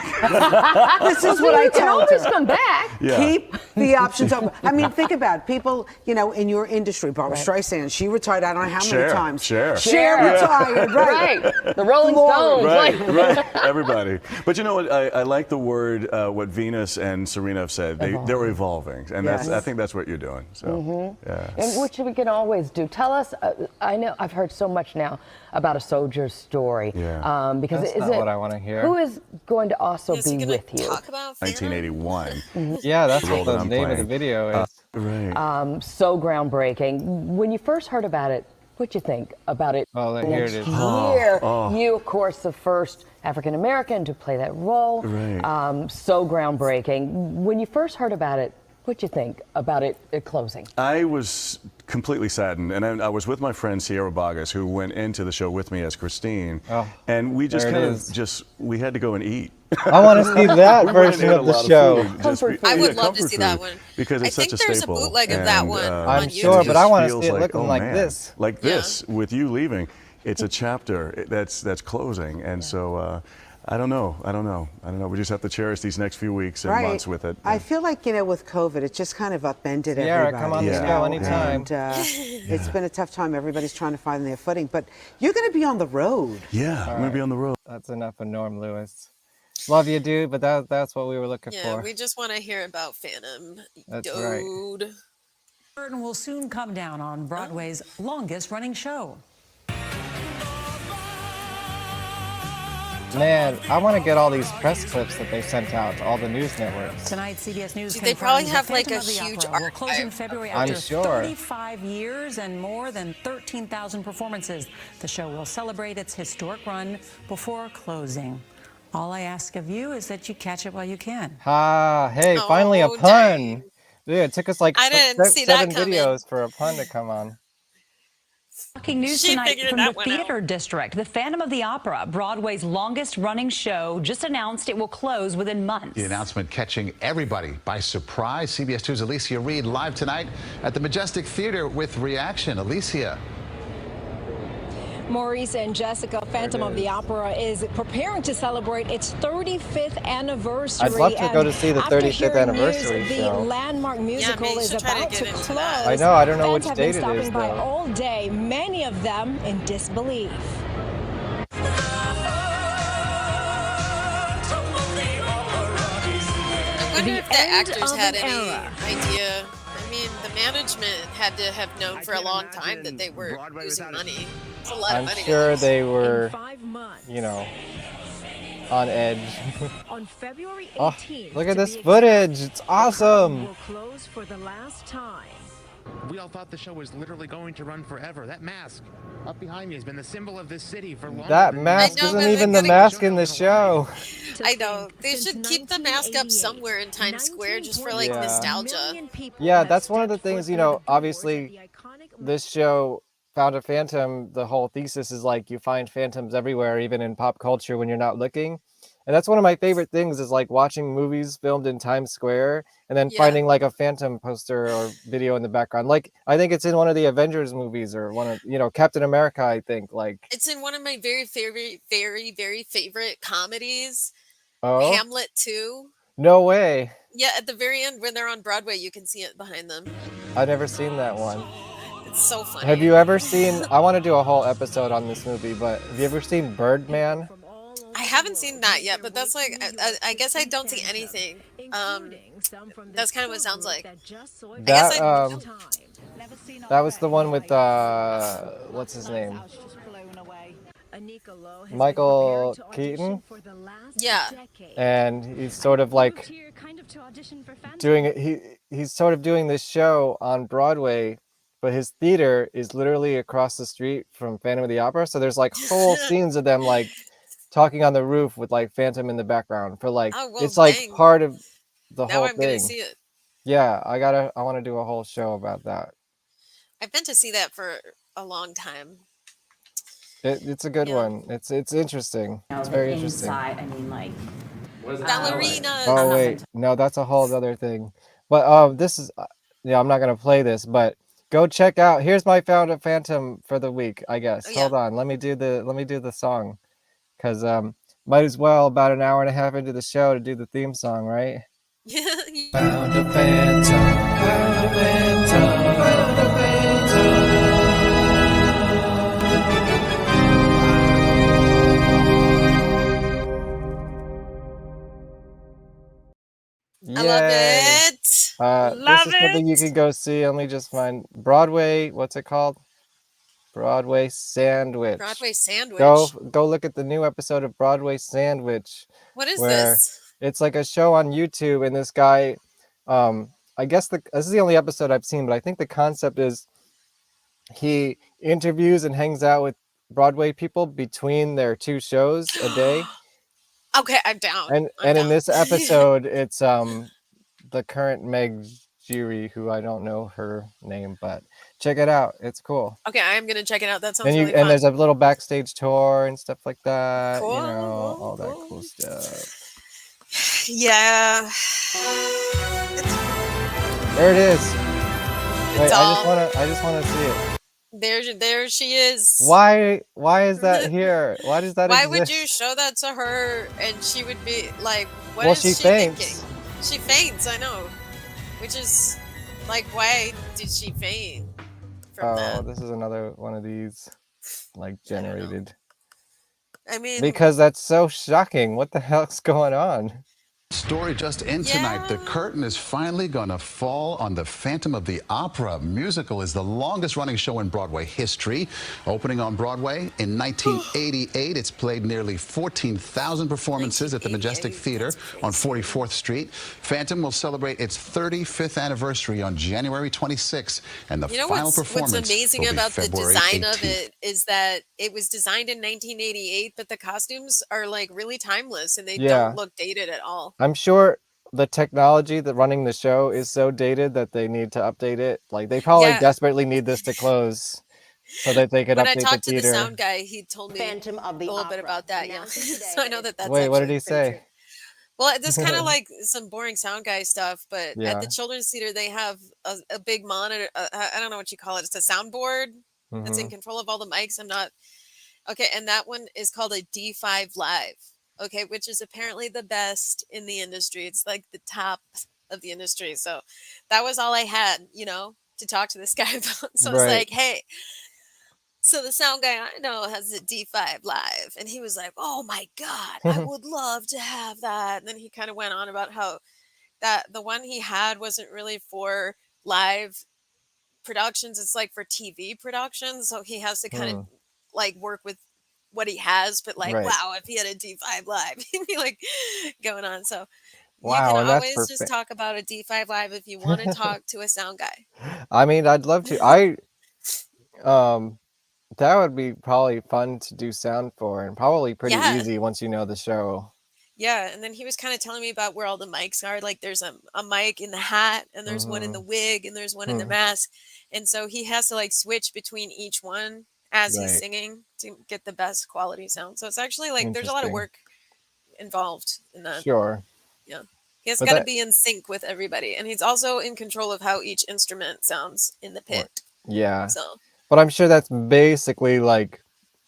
This is what I You can told always her. come back. Yeah. Keep the options open. I mean, think about it. People, you know, in your industry, Barbara Streisand, she retired I don't know how many times. Cher. Cher retired, right. Right. The Rolling Stones. Right, right. Everybody. But you know what? I like the word, what Venus and Serena have said. They're evolving. And Yes. I think that's what you're doing. So, yeah. And which we can always do. Tell us, I know I've heard so much now about A Soldier's Story. Yeah. Because That's is not it, what I want to hear. who is going to also Is he be gonna with you? talk about Phantom? 1981. Yeah, that's Role what that the I'm name of the playing. video is. Right. So groundbreaking. When you first heard about it, what'd you think about it? Oh, here next it is. year? Oh. You, of course, the first African American to play that role. Right. So groundbreaking. When you first heard about it, what'd you think about it closing? I was completely saddened, and I was with my friend Sierra Bogas, who went into the show with me as Christine, Oh, and we just there it kind of is. we had to go and eat. I want to see that We went and version ate a of the lot show. food, Comfort I would yeah, love to comfort see that food, one. because I it's such think a there's a staple. bootleg of that and, one I'm on sure, YouTube. but I want to feels see it like, looking oh, like man, this. like Yeah. this with you leaving. It's a chapter that's closing, and so. I don't know. We just have to cherish these next few weeks and months with it. I feel like, you know, with COVID, it just kind of upended Sierra, everybody. come on the you show know, anytime. And, it's been a tough time. Everybody's trying to find their footing. But you're going to be on the road. Yeah, I'm going to be on the road. That's enough of Norm Lewis. Love you, dude, but that's what we were looking Yeah, for. we just want to hear about Phantom. That's Dude. right. Curtain will soon come down on Broadway's longest-running show. Man, I want to get all these press clips that they sent out to all the news networks. Tonight, CBS News Dude, they probably confirms have The like a Phantom of the huge Opera will close in archive. February I'm after sure. 35 years and more than 13,000 performances. The show will celebrate its historic run before closing. All I ask of you is that you catch it while you can. Hey, finally a Oh, pun. dang. Dude, it took us like I didn't see that 7 coming. videos for a pun to come on. Shocking news She tonight figured from that the one out. Theater District. The Phantom of the Opera, Broadway's longest-running show, just announced it will close within months. The announcement catching everybody by surprise. CBS 2's Alicia Reed live tonight at the Majestic Theater with reaction. Alicia. Maurice and Jessica, Phantom of the Opera is preparing to celebrate its 35th anniversary. I'd love to go to see the After 35th hearing anniversary news, show. The landmark musical you is should try to about get to into close. that. I know, I don't know Fans which have been date it stopping is, by though. all day, many of them in disbelief. wonder The if the end actors of had an any era. idea. I mean, the management had to have known for a long time that they were losing money. It's a lot of I'm money to sure lose. they In were, 5 months. you know, on edge. On February Oh, 18th, look at to this be exact, footage. It's the curtain awesome. will close for the last time. We all thought the show was literally going to run forever. That mask up behind me has been the symbol of this city for longer That than mask know, isn't but they even the gotta- mask in the show. I know. They should keep the mask up somewhere in Times Square just for like Yeah. nostalgia. Yeah, that's one of the things, you know, obviously this show, Found a Phantom, the whole thesis is like you find phantoms everywhere, even in pop culture when you're not looking. And that's one of my favorite things is like watching movies filmed in Times Square and then Yeah. finding like a phantom poster or video in the background. Like I think it's in one of the Avengers movies or one of, you know, Captain America, I think. Like, It's in one of my very favorite comedies, oh, Hamlet 2. no way. Yeah, at the very end when they're on Broadway, you can see it behind them. I've never seen that one. It's so funny. Have you ever seen, I want to do a whole episode on this movie, but have you ever seen Birdman? I haven't seen that yet, but that's like I guess I don't see anything. That's kind of what it sounds like. That that was the one with what's his name? Michael Keaton. Yeah. And he's sort of like doing it. He's sort of doing this show on Broadway, but his theater is literally across the street from Phantom of the Opera. So there's like whole scenes of them like talking on the roof with like Phantom in the background for like Oh, well, it's like dang. part of the Now whole I'm gonna thing. see it. Yeah, I want to do a whole show about that. I've been to see that for a long time. It's a good one. It's interesting. It's very interesting. Inside, I mean, like Ballerinas. Oh wait, no, that's a whole other thing. But this is yeah, I'm not gonna play this, but go check out. Here's my Found a Phantom for the week, I guess. Oh, yeah. Hold on, let me do the song, cause might as well about an hour and a half into the show to do the theme song, right? Found a phantom, found a phantom, found a phantom. I love Yay. it. This is something you can go see. Let me just find Broadway. What's it called? Broadway Sandwich. Broadway Sandwich. Go look at the new episode of Broadway Sandwich. What is where this? It's like a show on YouTube, and this guy, I guess this is the only episode I've seen, but I think the concept is he interviews and hangs out with Broadway people between their two shows a day. Okay, I'm down. And I'm in down. this episode, it's the current Meg Giry, who I don't know her name, but check it out. It's cool. Okay, I am gonna check it out. That sounds And really fun. and there's a little backstage tour and stuff like that. Cool, You know, cool, all that cool stuff. Yeah. There it is. Wait, It's I just wanna see it. There she is. Why is that here? Why does that Why exist? would you show that to her and she would be like, what Well, is she thinking? faints. She faints, I know. Which is like, why did she faint from that? This is another one of these like generated. I mean, Because that's so shocking. What the hell's going on? Story just in tonight. The curtain is finally going to fall on the Phantom of the Opera. Musical is the longest running show in Broadway history. Opening on Broadway in 1988, it's played nearly 14,000 performances at the Majestic Theater on 44th Street. Phantom will celebrate its 35th anniversary on January 26th, and the you know final what's performance amazing will be about the February design 18th. of it is that it was designed in 1988, but the costumes are like really timeless and they Yeah. don't look dated at all. I'm sure the technology that running the show is so dated that they need to update it. Like they probably Yeah. desperately need this to close so that they could When I update the talked to the theater. sound guy, he told me Phantom of the a little bit Opera. about that. Yeah, so I know that that's Wait, what did actually he pretty say? true. Well, this kind of like some boring sound guy stuff, but Yeah. at the children's theater they have a big monitor. I don't know what you call it. It's a soundboard that's in Mhm. control of all the mics. I'm not okay, and that one is called a D5 Live. Okay, which is apparently the best in the industry. It's like the top of the industry. So that was all I had, to talk to this guy about. So I was Right. like, hey. So the sound guy I know has a D5 Live, and he was like, "Oh my god, I would love to have that." And then he kind of went on about how that the one he had wasn't really for live productions. It's like for TV productions. So he has to kind of like work with what he has. But like, Right. wow, if he had a D5 live, he'd be like going on. So you Wow, can and that's always for just talk about a D5 live if you want to talk to a sound guy. I mean, I'd love to. Um, that would be probably fun to do sound for, and probably pretty Yeah. easy once you know the show. Yeah, and then he was kind of telling me about where all the mics are. Like there's a mic in the hat, and there's one in the wig, and there's one in the mask. And so he has to like switch between each one as he's Right. singing to get the best quality sound. So it's actually like there's a lot of Interesting. work involved in that. Sure. Yeah. He has But got to that- be in sync with everybody, and he's also in control of how each instrument sounds in the pit. Yeah. So But I'm sure that's basically like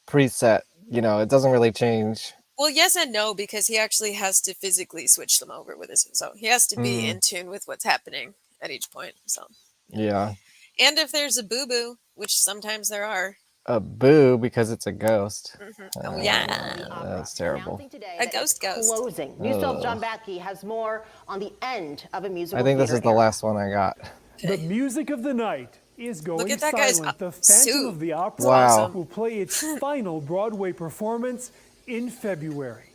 preset. You know, it doesn't really change. well, yes and no, because he actually has to physically switch them over with his. So he has to be in tune with what's happening at each point. So, Yeah. and if there's a boo boo, which sometimes there are. A boo because it's a ghost. Oh yeah, That's terrible. a ghost. Closing. Newsfield's John Becky has more on the end of a musical. I think this theater is the era. last one I got. The music of the night is going at that guy's silent. The Phantom suit. of the Opera Wow. will play its final Broadway performance in February.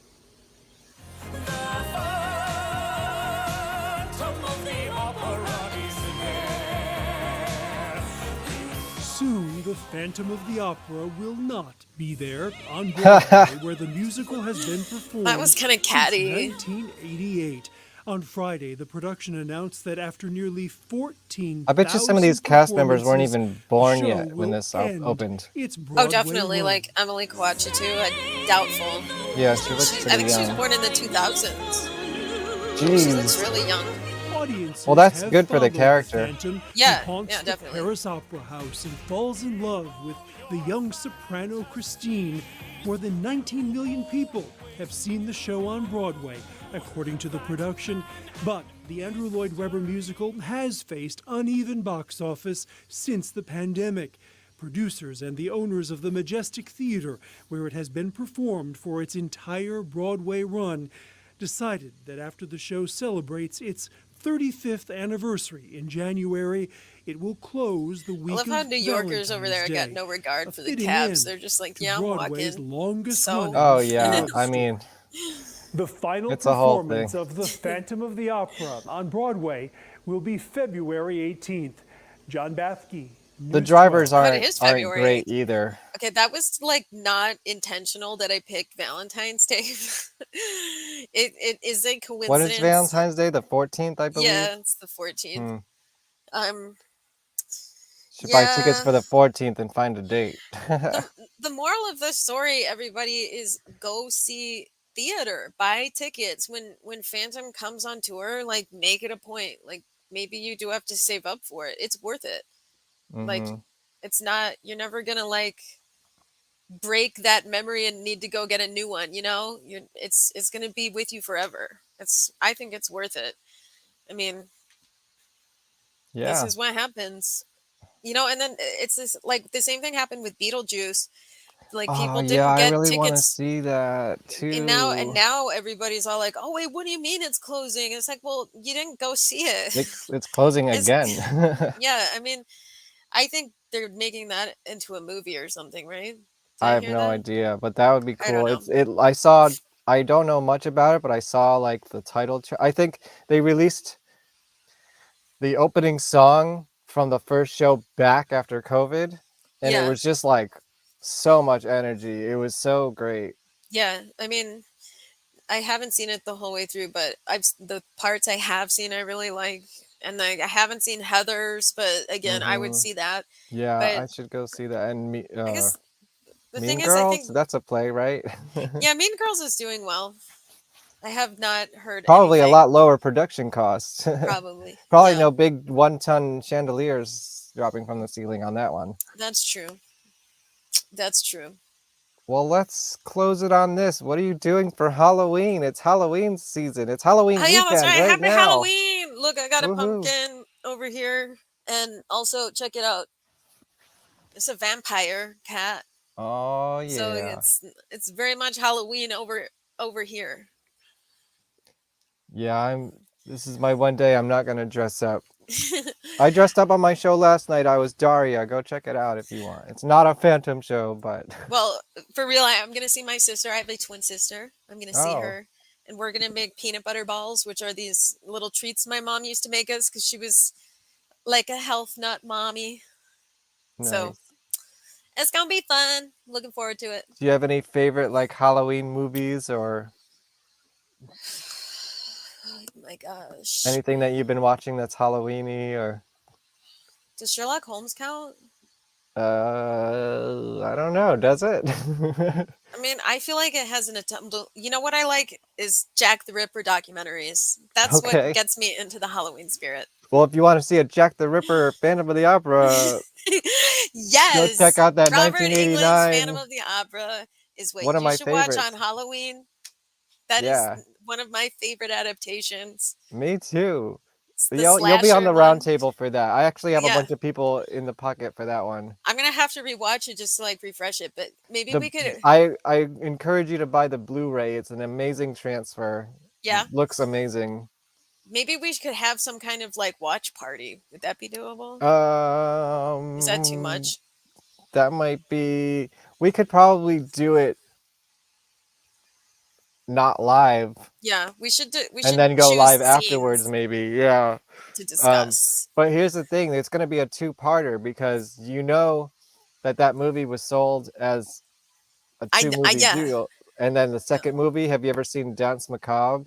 Soon, the Phantom of the Opera will not be there on Broadway, where the musical has been performed That was kinda catty. since 1988. On Friday, the production announced that after nearly 14,000 I bet you some of these cast members weren't performances, even born the yet show when will this end opened. its Oh, Broadway definitely. run. Like Emily Kawachatu, doubtful. Yeah, she looks I pretty think she was young. born in the 2000s. She looks Jeez. really young. Audiences Well, that's have good for the followed character. Phantom, Yeah, who haunts yeah, the definitely. Paris Opera House and falls in love with the young soprano Christine. More than 19 million people have seen the show on Broadway, according to the production. But the Andrew Lloyd Webber musical has faced uneven box office since the pandemic. Producers and the owners of the Majestic Theater, where it has been performed for its entire Broadway run, decided that after the show celebrates its 35th anniversary in January, it will close the I week love how of New Yorkers over there Valentine's got Day, no regard a for the fitting cabs. end They're just like, to yeah, I'm Broadway's walking. longest So running Oh yeah, love I story. mean, The final It's a whole performance thing. of The Phantom of the Opera on Broadway will be February 18th. John Bathke. the News drivers 12. But it aren't is February. great either. Okay, that was like not intentional that I picked Valentine's Day. it is a coincidence. What is Valentine's Day? The 14th, I believe. Yeah, it's the 14th. Hmm. Should buy tickets Yeah. for the 14th and find a date. The moral of the story, everybody, is go see theater, buy tickets. When Phantom comes on tour, like make it a point. Like maybe you do have to save up for it. It's worth it. Like Mhm. it's not. You're never gonna like break that memory and need to go get a new one. You know, it's gonna be with you forever. I think it's worth it. I mean, this Yeah. is what happens. You know, and then it's this like the same thing happened with Beetlejuice. Like Oh people yeah, didn't I get really want to tickets, see that and too. now everybody's all like, "Oh wait, what do you mean it's closing?" It's like, well, you didn't go see it. It's closing It's- again. yeah, I mean, I think they're making that into a movie or something, right? Did I have hear no that? idea, but that would be I don't cool. know. I saw. I don't know much about it, but I saw like the title. I think they released the opening song from the first show back after COVID, and it Yeah. was just like so much energy. It was so great. Yeah, I mean, I haven't seen it the whole way through, but the parts I have seen I really like, and like I haven't seen Heather's, but again, I would Mhm. see that. Yeah, But I should go see that. And I guess the Mean thing is, I Girls, think that's a play, right? yeah, Mean Girls is doing well. I have not heard Probably a anything. lot lower production costs. Probably, Probably yeah. no big 1-ton chandeliers dropping from the ceiling on that one. That's true. That's true. Well, let's close it on this. What are you doing for Halloween? It's Halloween season. It's Halloween Oh yeah, that's weekend right. right Happy now. Halloween! Look, I got a Woohoo. pumpkin over here, and also check it out. It's a vampire cat. Oh So yeah. it's very much Halloween over here. Yeah, This is my one day I'm not gonna dress up. I dressed up on my show last night. I was Daria. Go check it out if you want. It's not a Phantom show, but Well, for real, I'm gonna see my sister. I have a twin sister. I'm gonna see oh, her, and we're gonna make peanut butter balls, which are these little treats my mom used to make us because she was like a health nut mommy. So nice. it's gonna be fun. Looking forward to it. Do you have any favorite like Halloween movies or Oh my gosh. anything that you've been watching that's Halloweeny or Does Sherlock Holmes count? I don't know, does it? I mean, I feel like it has an attempt. You know what I like is Jack the Ripper documentaries. That's what Okay. gets me into the Halloween spirit. Well, if you want to see a Jack the Ripper Phantom of the Opera, go Yes, check out that Robert Englund's Phantom 1989. of the Opera is what One of you my should watch on favorites. Halloween. That is Yeah, one of my favorite adaptations. me too. It's But the you'll be on slasher the round one. table for that. I actually have a Yeah, bunch of people in the pocket for that one. I'm gonna have to rewatch it just to like refresh it. But maybe The we could. I encourage you to buy the Blu-ray. It's an amazing transfer. Yeah, Looks amazing. maybe we could have some kind of like watch party. Would that be doable? Is that too Um, much? that might be. We could probably do it not live Yeah, we should do. We and should then go choose live afterwards, scenes maybe. Yeah. to Um, discuss. but here's the thing: it's going to be a two-parter because you know that movie was sold as a two-movie Yeah, deal, and then the second movie. Have you ever seen Dance Macabre?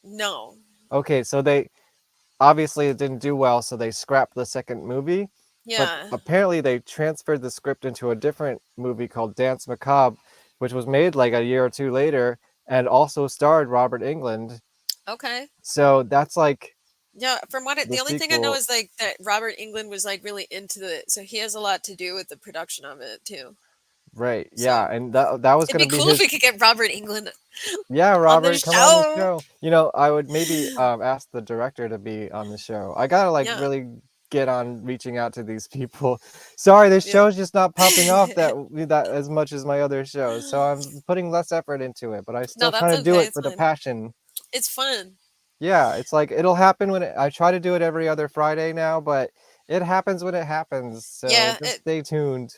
no. Okay, so they obviously it didn't do well, so they scrapped the second movie. But Yeah. apparently they transferred the script into a different movie called Dance Macabre, which was made like a year or two later and also starred Robert Englund. Okay. So that's like Yeah, from what the the only thing I know sequel. is like that Robert Englund was like really into the, so he has a lot to do with the production of it too. Right. Yeah, So and that was it'd gonna be be cool if his. we could get Robert Englund Yeah, on the Robert, come on the show. show. You know, I would maybe ask the director to be on the show. I gotta like Yeah. really get on reaching out to these people. Sorry, this Yeah. show's just not popping off that as much as my other shows. So I'm putting less effort into it, but I No, still that's trying to do okay. it It's for the fine. passion. It's fun. Yeah, it's like it'll happen when I try to do it every other Friday now, but it happens when it happens. So Yeah, just stay tuned.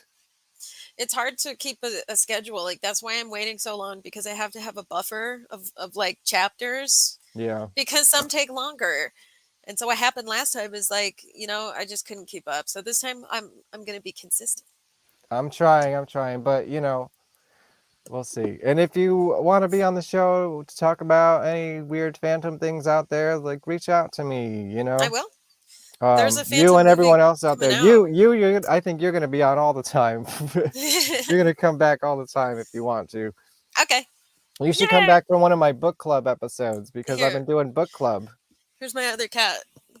it's hard to keep a schedule. Like that's why I'm waiting so long because I have to have a buffer of like chapters Yeah. because some take longer. And so what happened last time is like, I just couldn't keep up. So this time I'm going to be consistent. I'm trying, but we'll see. And if you want to be on the show to talk about any weird Phantom things out there, like reach out to me, I will. There's a You Phantom and movie everyone else out coming there. out. I think you're gonna be on all the time. You're gonna come back all the time if you want to. Okay. You should come back for one of my book club episodes because I've Here. been doing book club. Here's my other cat.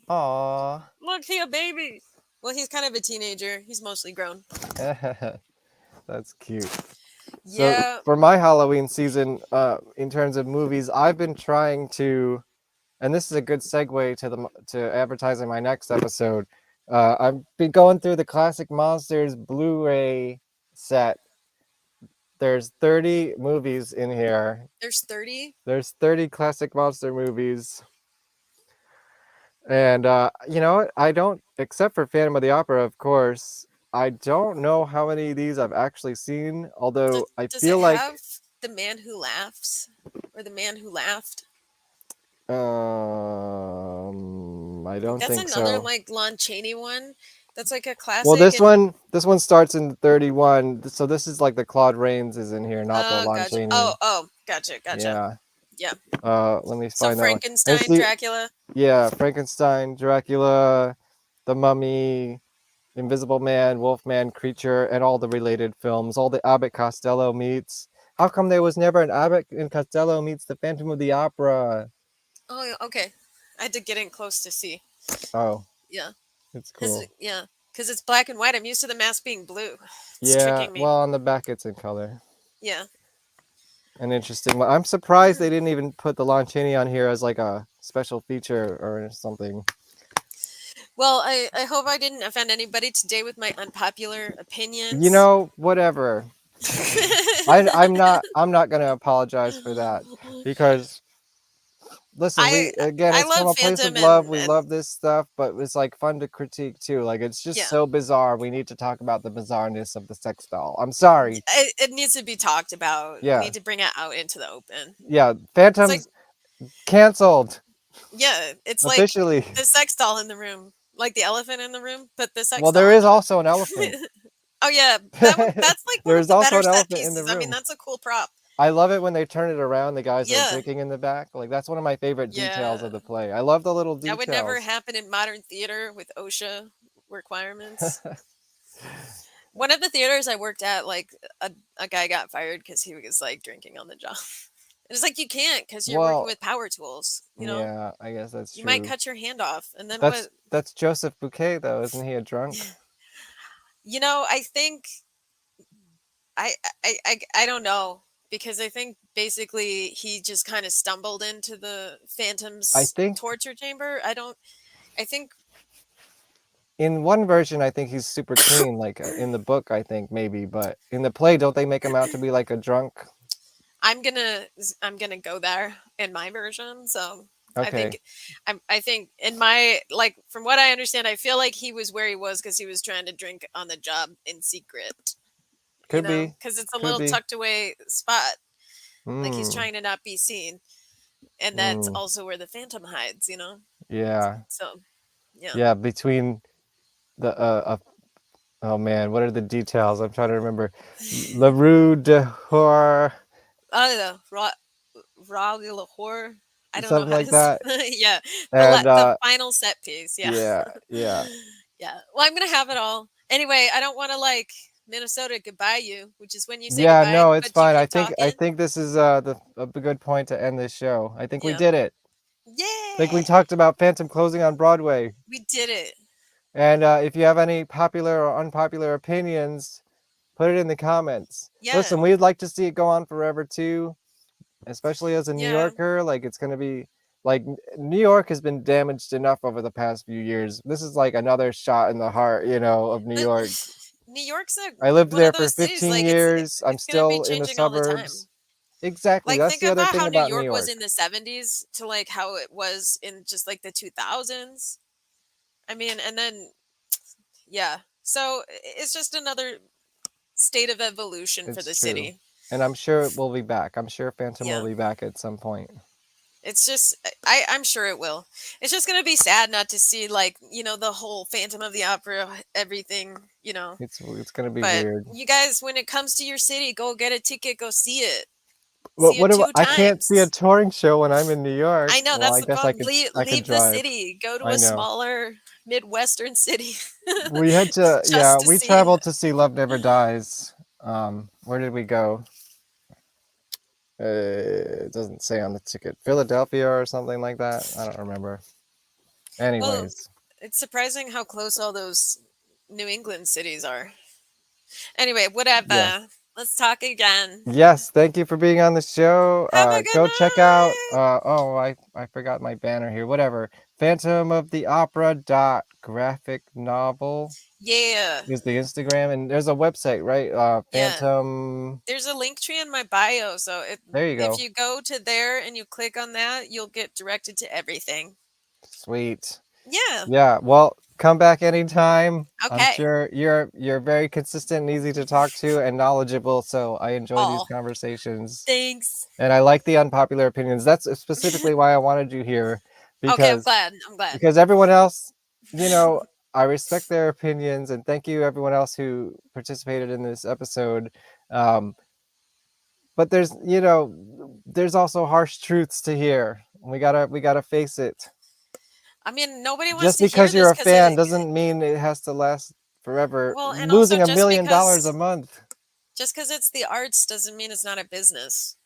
Aw. Look, he a baby. Well, he's kind of a teenager. He's mostly grown. That's cute. Yeah. So for my Halloween season, in terms of movies, I've been trying to, and this is a good segue to advertising my next episode. I've been going through the Classic Monsters Blu-ray set. There's 30 movies in here. There's 30. There's 30 classic monster movies. And you know what? I don't, except for Phantom of the Opera, of course. I don't know how many of these I've actually seen. Although I Does feel it like have The Man Who Laughs or The Man Who Laughed? I don't That's think another so. like Lon Chaney one. That's like a classic. Well, this and, one starts in 31. So this is like the Claude Rains is in here, not the Oh, Lon gotcha. Chaney. Oh, gotcha. Yeah. Yeah. Let me So find that one. And Frankenstein, see, Dracula. yeah, Frankenstein, Dracula, The Mummy, Invisible Man, Wolfman, Creature, and all the related films. All the Abbott Costello meets. How come there was never an Abbott and Costello meets the Phantom of the Opera? Oh, yeah, okay. I had to get in close to see. Oh, Yeah. it's cool. Because it's black and white. I'm used to the mask being blue. It's Yeah, tricking me. well, on the back it's in color. Yeah. An interesting one. I'm surprised they didn't even put the Lon Chaney on here as like a special feature or something. Well, I hope I didn't offend anybody today with my unpopular opinions. You know, whatever. I'm not gonna apologize for that because listen, I it's from love a place of Phantom love. We and love this stuff, but it's like fun to critique too. Like it's just yeah. so bizarre. We need to talk about the bizarreness of the sex doll. I'm sorry. It needs to be talked about. We Yeah. need to bring it out into the open. Yeah. It's like Phantom's canceled yeah, it's like officially. the sex doll in the room, like the elephant in the room, but the sex Well, doll there in is the room. also an elephant. Oh yeah, that's like one There of is the also better an set elephant in the pieces. I mean, room. that's a cool prop. I love it when they turn it around. The guys are Yeah, drinking in the back. Like that's one of my favorite details yeah. of the play. I love the little That would never details. happen in modern theater with OSHA requirements. One of the theaters I worked at, like a guy got fired because he was like drinking on the job. It's like you can't because you're working Well, with power tools. You know, yeah, I guess that's you might true. cut your hand off, and then what? That's Joseph Bouquet though, isn't he a drunk? You know, I think I I don't know because I think basically he just kind of stumbled into the I Phantom's think torture chamber. I don't. I think in one version, I think he's super clean. Like in the book, I think maybe, but in the play, don't they make him out to be like a drunk? I'm gonna go there in my version. So Okay, I think in my like from what I understand, I feel like he was where he was because he was trying to drink on the job in secret. You could know, be, because it's a could little be. tucked away spot. Like he's Hmm. trying to not be seen, and that's Mm. also where the Phantom hides. You know, Yeah, so yeah. yeah. Between the oh man, what are the details? I'm trying to remember. La Rue de Hor, Oh, the Raleigh Lahore. I don't know something how to. like that. Yeah, And the final set piece. Yeah, yeah, yeah. yeah. Well, I'm gonna have it all. Anyway, I don't want to like Minnesota goodbye you, which is when you say Yeah, goodbye, no, it's but you fine. keep I talking. think this is a good point to end this show. I think we Yeah. did it. I think we Yeah, talked about Phantom closing on Broadway. we did it. And if you have any popular or unpopular opinions, put it in the comments. Yeah, Listen, we'd like to see it go on forever too, especially as a New yeah. Yorker. Like it's gonna be like New York has been damaged enough over the past few years. This is like another shot in the heart, of New But York. New York's I lived one of there for those cities. 15 Like years. I'm it's gonna be still in the changing all the suburbs. time. Exactly. Like That's think the other about thing how New about New York was York. in the 70s to like how it was in just like the 2000s. I mean, and then yeah. So it's just another state of evolution for It's the true. city. And I'm sure it will be back. I'm sure Phantom will Yeah. be back at some point. It's just I'm sure it will. It's just gonna be sad not to see like, the whole Phantom of the Opera, everything, It's gonna be But weird. you guys, when it comes to your city, go get a ticket, go see it. Well, See it two I can't see a times. touring show when I'm in New York. I know Well, that's I the guess problem. I could Leave the drive. city. Go to I a know. smaller Midwestern city. We had to, yeah, Just to we see it. traveled to see Love Never Dies. Where did we go? It doesn't say on the ticket. Philadelphia or something like that. I don't remember. Well, Anyways, it's surprising how close all those New England cities are. Anyway, whatever. yeah. Let's talk again. Yes, thank you for being on the show. Have a good Go check out. night. I forgot my banner here. Whatever. Phantom of the Opera dot graphic novel Yeah. is the Instagram, and there's a website, right? Yeah. Phantom. There's a link tree in my bio, so There you if go. you go to there and you click on that, you'll get directed to everything. Sweet. Yeah. Yeah. Well, come back anytime. I'm Okay. sure you're very consistent and easy to talk to and knowledgeable. So I enjoy these Aw. conversations. Thanks. And I like the unpopular opinions. That's specifically why I wanted you here, Okay, I'm because glad. I'm glad. because everyone else, I respect their opinions, and thank you everyone else who participated in this episode. But there's also harsh truths to hear. We gotta face it. I mean, nobody wants Just to hear because you're this a because fan doesn't mean it has to last forever. well, and also Losing $1 million a month. just because it's the arts doesn't mean it's not a business.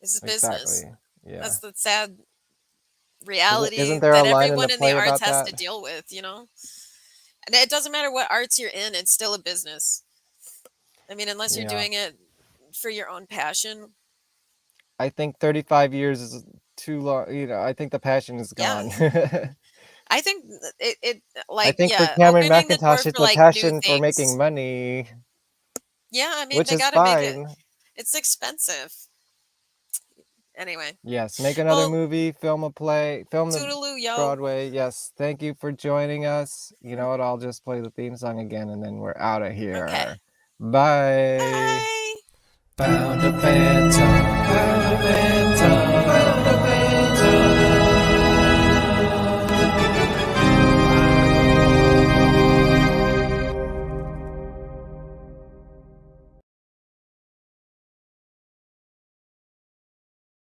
It's a business. Exactly. Yeah. That's the sad reality Isn't there a that line in the everyone in the play arts about has that? to deal with, And it doesn't matter what arts you're in, it's still a business. I mean, unless you're Yeah. doing it for your own passion. I think 35 years is too long. I think the passion is Yeah. gone. I think it I like think for yeah, Cameron opening the door McIntosh, for it's a like new passion for making things. money, Yeah, I mean which they is got to make it. fine. It's expensive. Anyway. Yes, make another Well, movie, film a play, film the toodaloo, yo. Broadway. Yes, thank you for joining us. You know what? I'll just play the theme song again, and then we're out of here. Okay. Bye. Bye. Found a phantom, found a phantom, found a